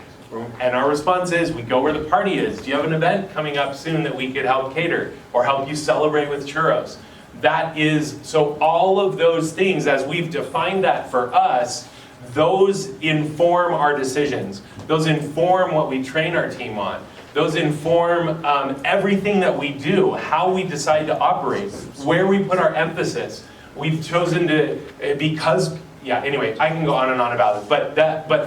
And our response is, we go where the party is. Do you have an event coming up soon that we could help cater or help you celebrate with churros? That is, so all of those things, as we've defined that for us, those inform our decisions. Those inform what we train our team on. Those inform everything that we do, how we decide to operate, where we put our emphasis. We've chosen to, because, yeah, anyway, I can go on and on about it, but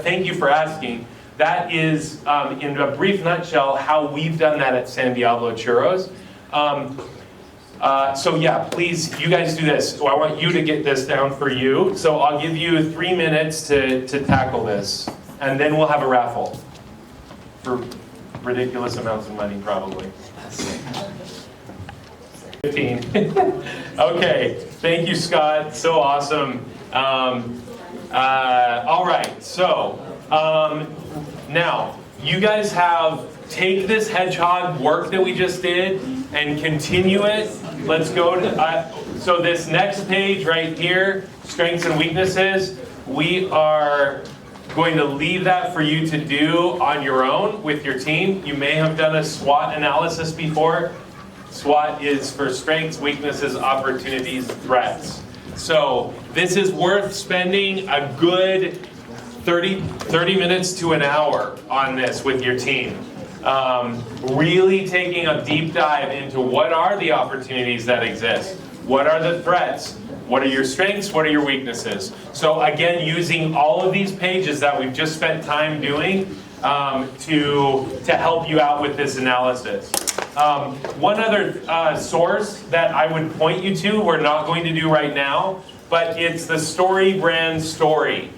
thank you for asking. That is, in a brief nutshell, how we've done that at San Diablo Churros. So yeah, please, you guys do this. So I want you to get this down for you. So I'll give you 3 minutes to tackle this, and then we'll have a raffle for ridiculous amounts of money, probably. 15. Okay, thank you, Scott. So awesome. All right, so now you guys take this hedgehog work that we just did and continue it. Let's go to, so this next page right here, strengths and weaknesses, we are going to leave that for you to do on your own with your team. You may have done a SWOT analysis before. SWOT is for strengths, weaknesses, opportunities, threats. So this is worth spending a good 30 minutes to an hour on this with your team. Really taking a deep dive into what are the opportunities that exist, what are the threats, what are your strengths, what are your weaknesses. So again, using all of these pages that we've just spent time doing to help you out with this analysis. One other source that I would point you to, we're not going to do right now, but it's the Story Brand Story.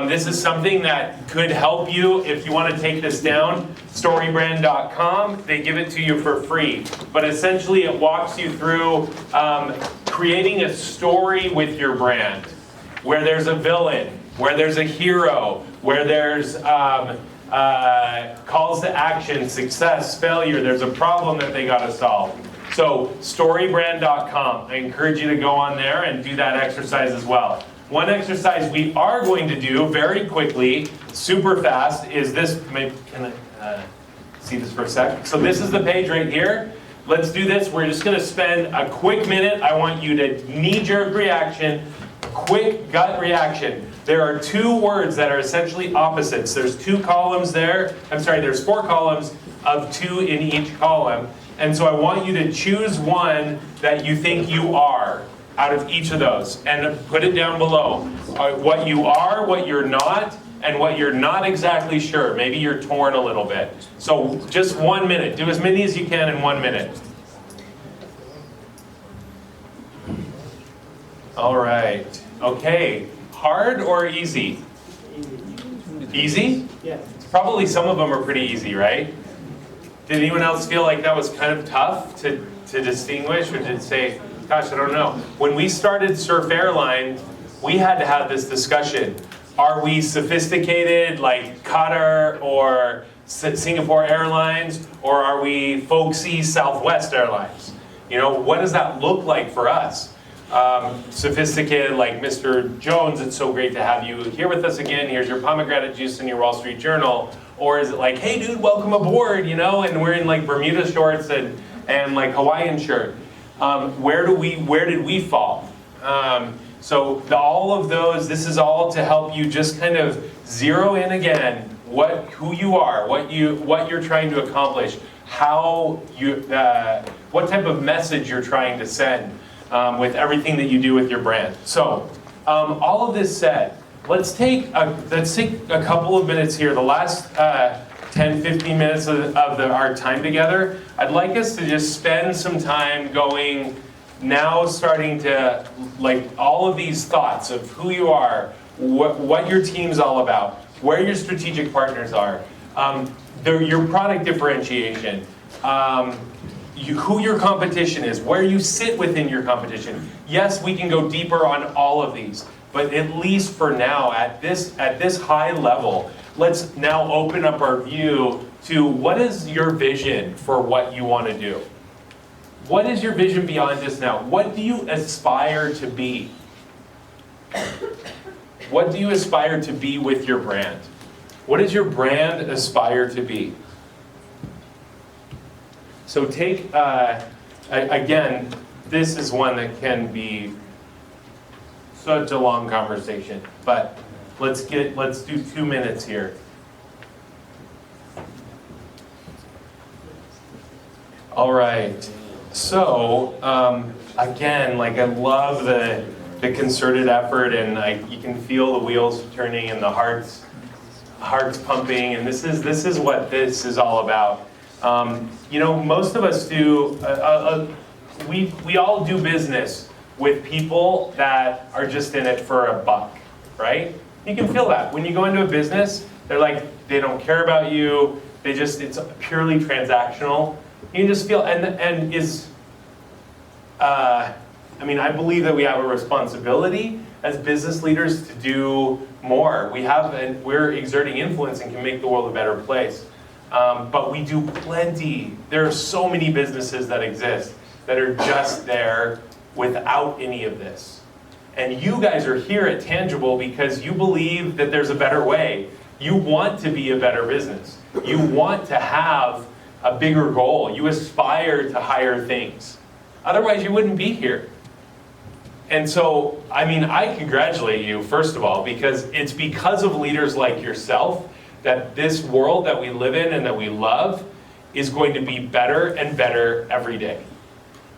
This is something that could help you if you want to take this down. Storybrand.com, they give it to you for free. But essentially it walks you through creating a story with your brand, where there's a villain, where there's a hero, where there's calls to action, success, failure, there's a problem that they got to solve. So storybrand.com, I encourage you to go on there and do that exercise as well. One exercise we are going to do very quickly, super fast, is this. Can I see this for a sec? So this is the page right here. Let's do this. We're just going to spend a quick minute. I want you to knee-jerk reaction, quick gut reaction. There are two words that are essentially opposites. There's two columns there. There's 4 columns of 2 in each column. And so I want you to choose one that you think you are out of each of those and put it down below. What you are, what you're not, and what you're not exactly sure. Maybe you're torn a little bit. So just 1 minute. Do as many as you can in 1 minute. All right. Okay. Hard or easy? Easy? Yeah. Probably some of them are pretty easy, right? Did anyone else feel like that was kind of tough to distinguish, or did say, gosh, I don't know. When we started Surf Airline, we had to have this discussion. Are we sophisticated like Qatar or Singapore Airlines, or are we folksy Southwest Airlines? You know, what does that look like for us? Sophisticated like Mr. Jones, it's so great to have you here with us again. Here's your pomegranate juice and your Wall Street Journal. Or is it like, hey dude, welcome aboard, you know, and we're in like Bermuda shorts and like Hawaiian shirt. Where did we fall? All of those, this is all to help you just kind of zero in again who you are, what you're trying to accomplish, what type of message you're trying to send with everything that you do with your brand. So, all of this said, let's take a couple of minutes here. The last 10, 15 minutes of our time together, I'd like us to just spend some time going now, starting to like all of these thoughts of who you are, what your team's all about, where your strategic partners are, your product differentiation, who your competition is, where you sit within your competition. Yes, we can go deeper on all of these, but at least for now, at this high level, let's now open up our view to what is your vision for what you want to do. What is your vision beyond this now? What do you aspire to be? What do you aspire to be with your brand? What does your brand aspire to be? So take, again, this is one that can be such a long conversation, but let's do 2 minutes here. All right. So, again, like I love the concerted effort, and you can feel the wheels turning and the hearts pumping, and this is what this is all about. Most of us do. We all do business with people that are just in it for a buck, right? You can feel that when you go into a business. They're like, they don't care about you. It's purely transactional. You can just feel, I believe that we have a responsibility as business leaders to do more. We're exerting influence and can make the world a better place. But we do plenty. There are so many businesses that exist that are just there without any of this. And you guys are here at Tangible because you believe that there's a better way. You want to be a better business. You want to have a bigger goal. You aspire to higher things. Otherwise, you wouldn't be here. And so, I congratulate you, first of all, because it's because of leaders like yourself that this world that we live in and that we love is going to be better and better every day.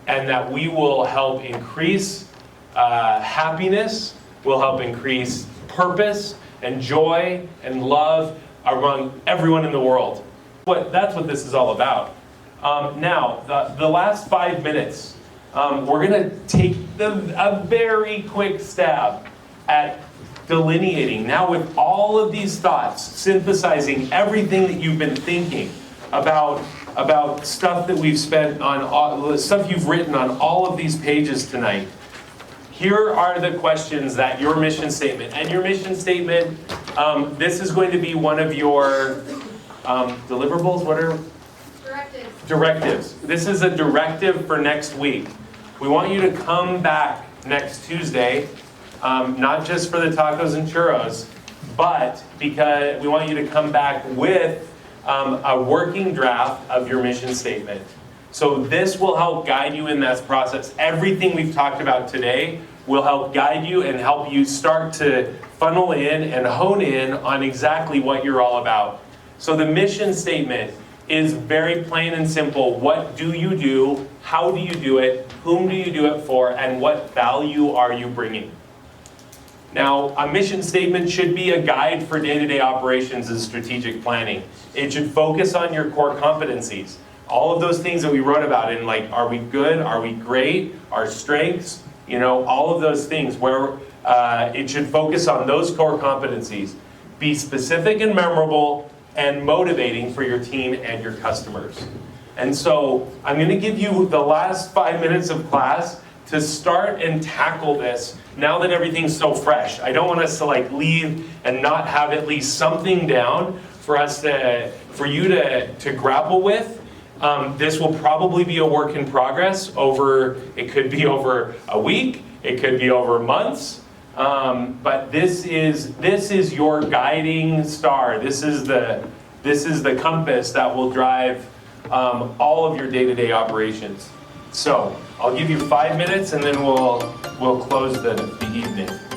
And that we will help increase happiness, will help increase purpose and joy and love among everyone in the world. That's what this is all about. Now, the last 5 minutes, we're going to take a very quick stab at delineating, now with all of these thoughts, synthesizing everything that you've been thinking about stuff that we've spent on, stuff you've written on all of these pages tonight. Here are the questions that your mission statement, and your mission statement, this is going to be one of your deliverables. What are directives? This is a directive for next week. We want you to come back next Tuesday, not just for the tacos and churros, but because we want you to come back with a working draft of your mission statement. So this will help guide you in that process. Everything we've talked about today will help guide you and help you start to funnel in and hone in on exactly what you're all about. So the mission statement is very plain and simple. What do you do? How do you do it? Whom do you do it for? And what value are you bringing? Now, a mission statement should be a guide for day-to-day operations and strategic planning. It should focus on your core competencies. All of those things that we wrote about in like, are we good? Are we great? Our strengths? All of those things where it should focus on those core competencies. Be specific and memorable and motivating for your team and your customers. And so I'm going to give you the last 5 minutes of class to start and tackle this now that everything's so fresh. I don't want us to leave and not have at least something down for you to grapple with. This will probably be a work in progress it could be over a week, it could be over months, but this is your guiding star. This is the compass that will drive all of your day-to-day operations. So I'll give you 5 minutes and then we'll we'll close the evening.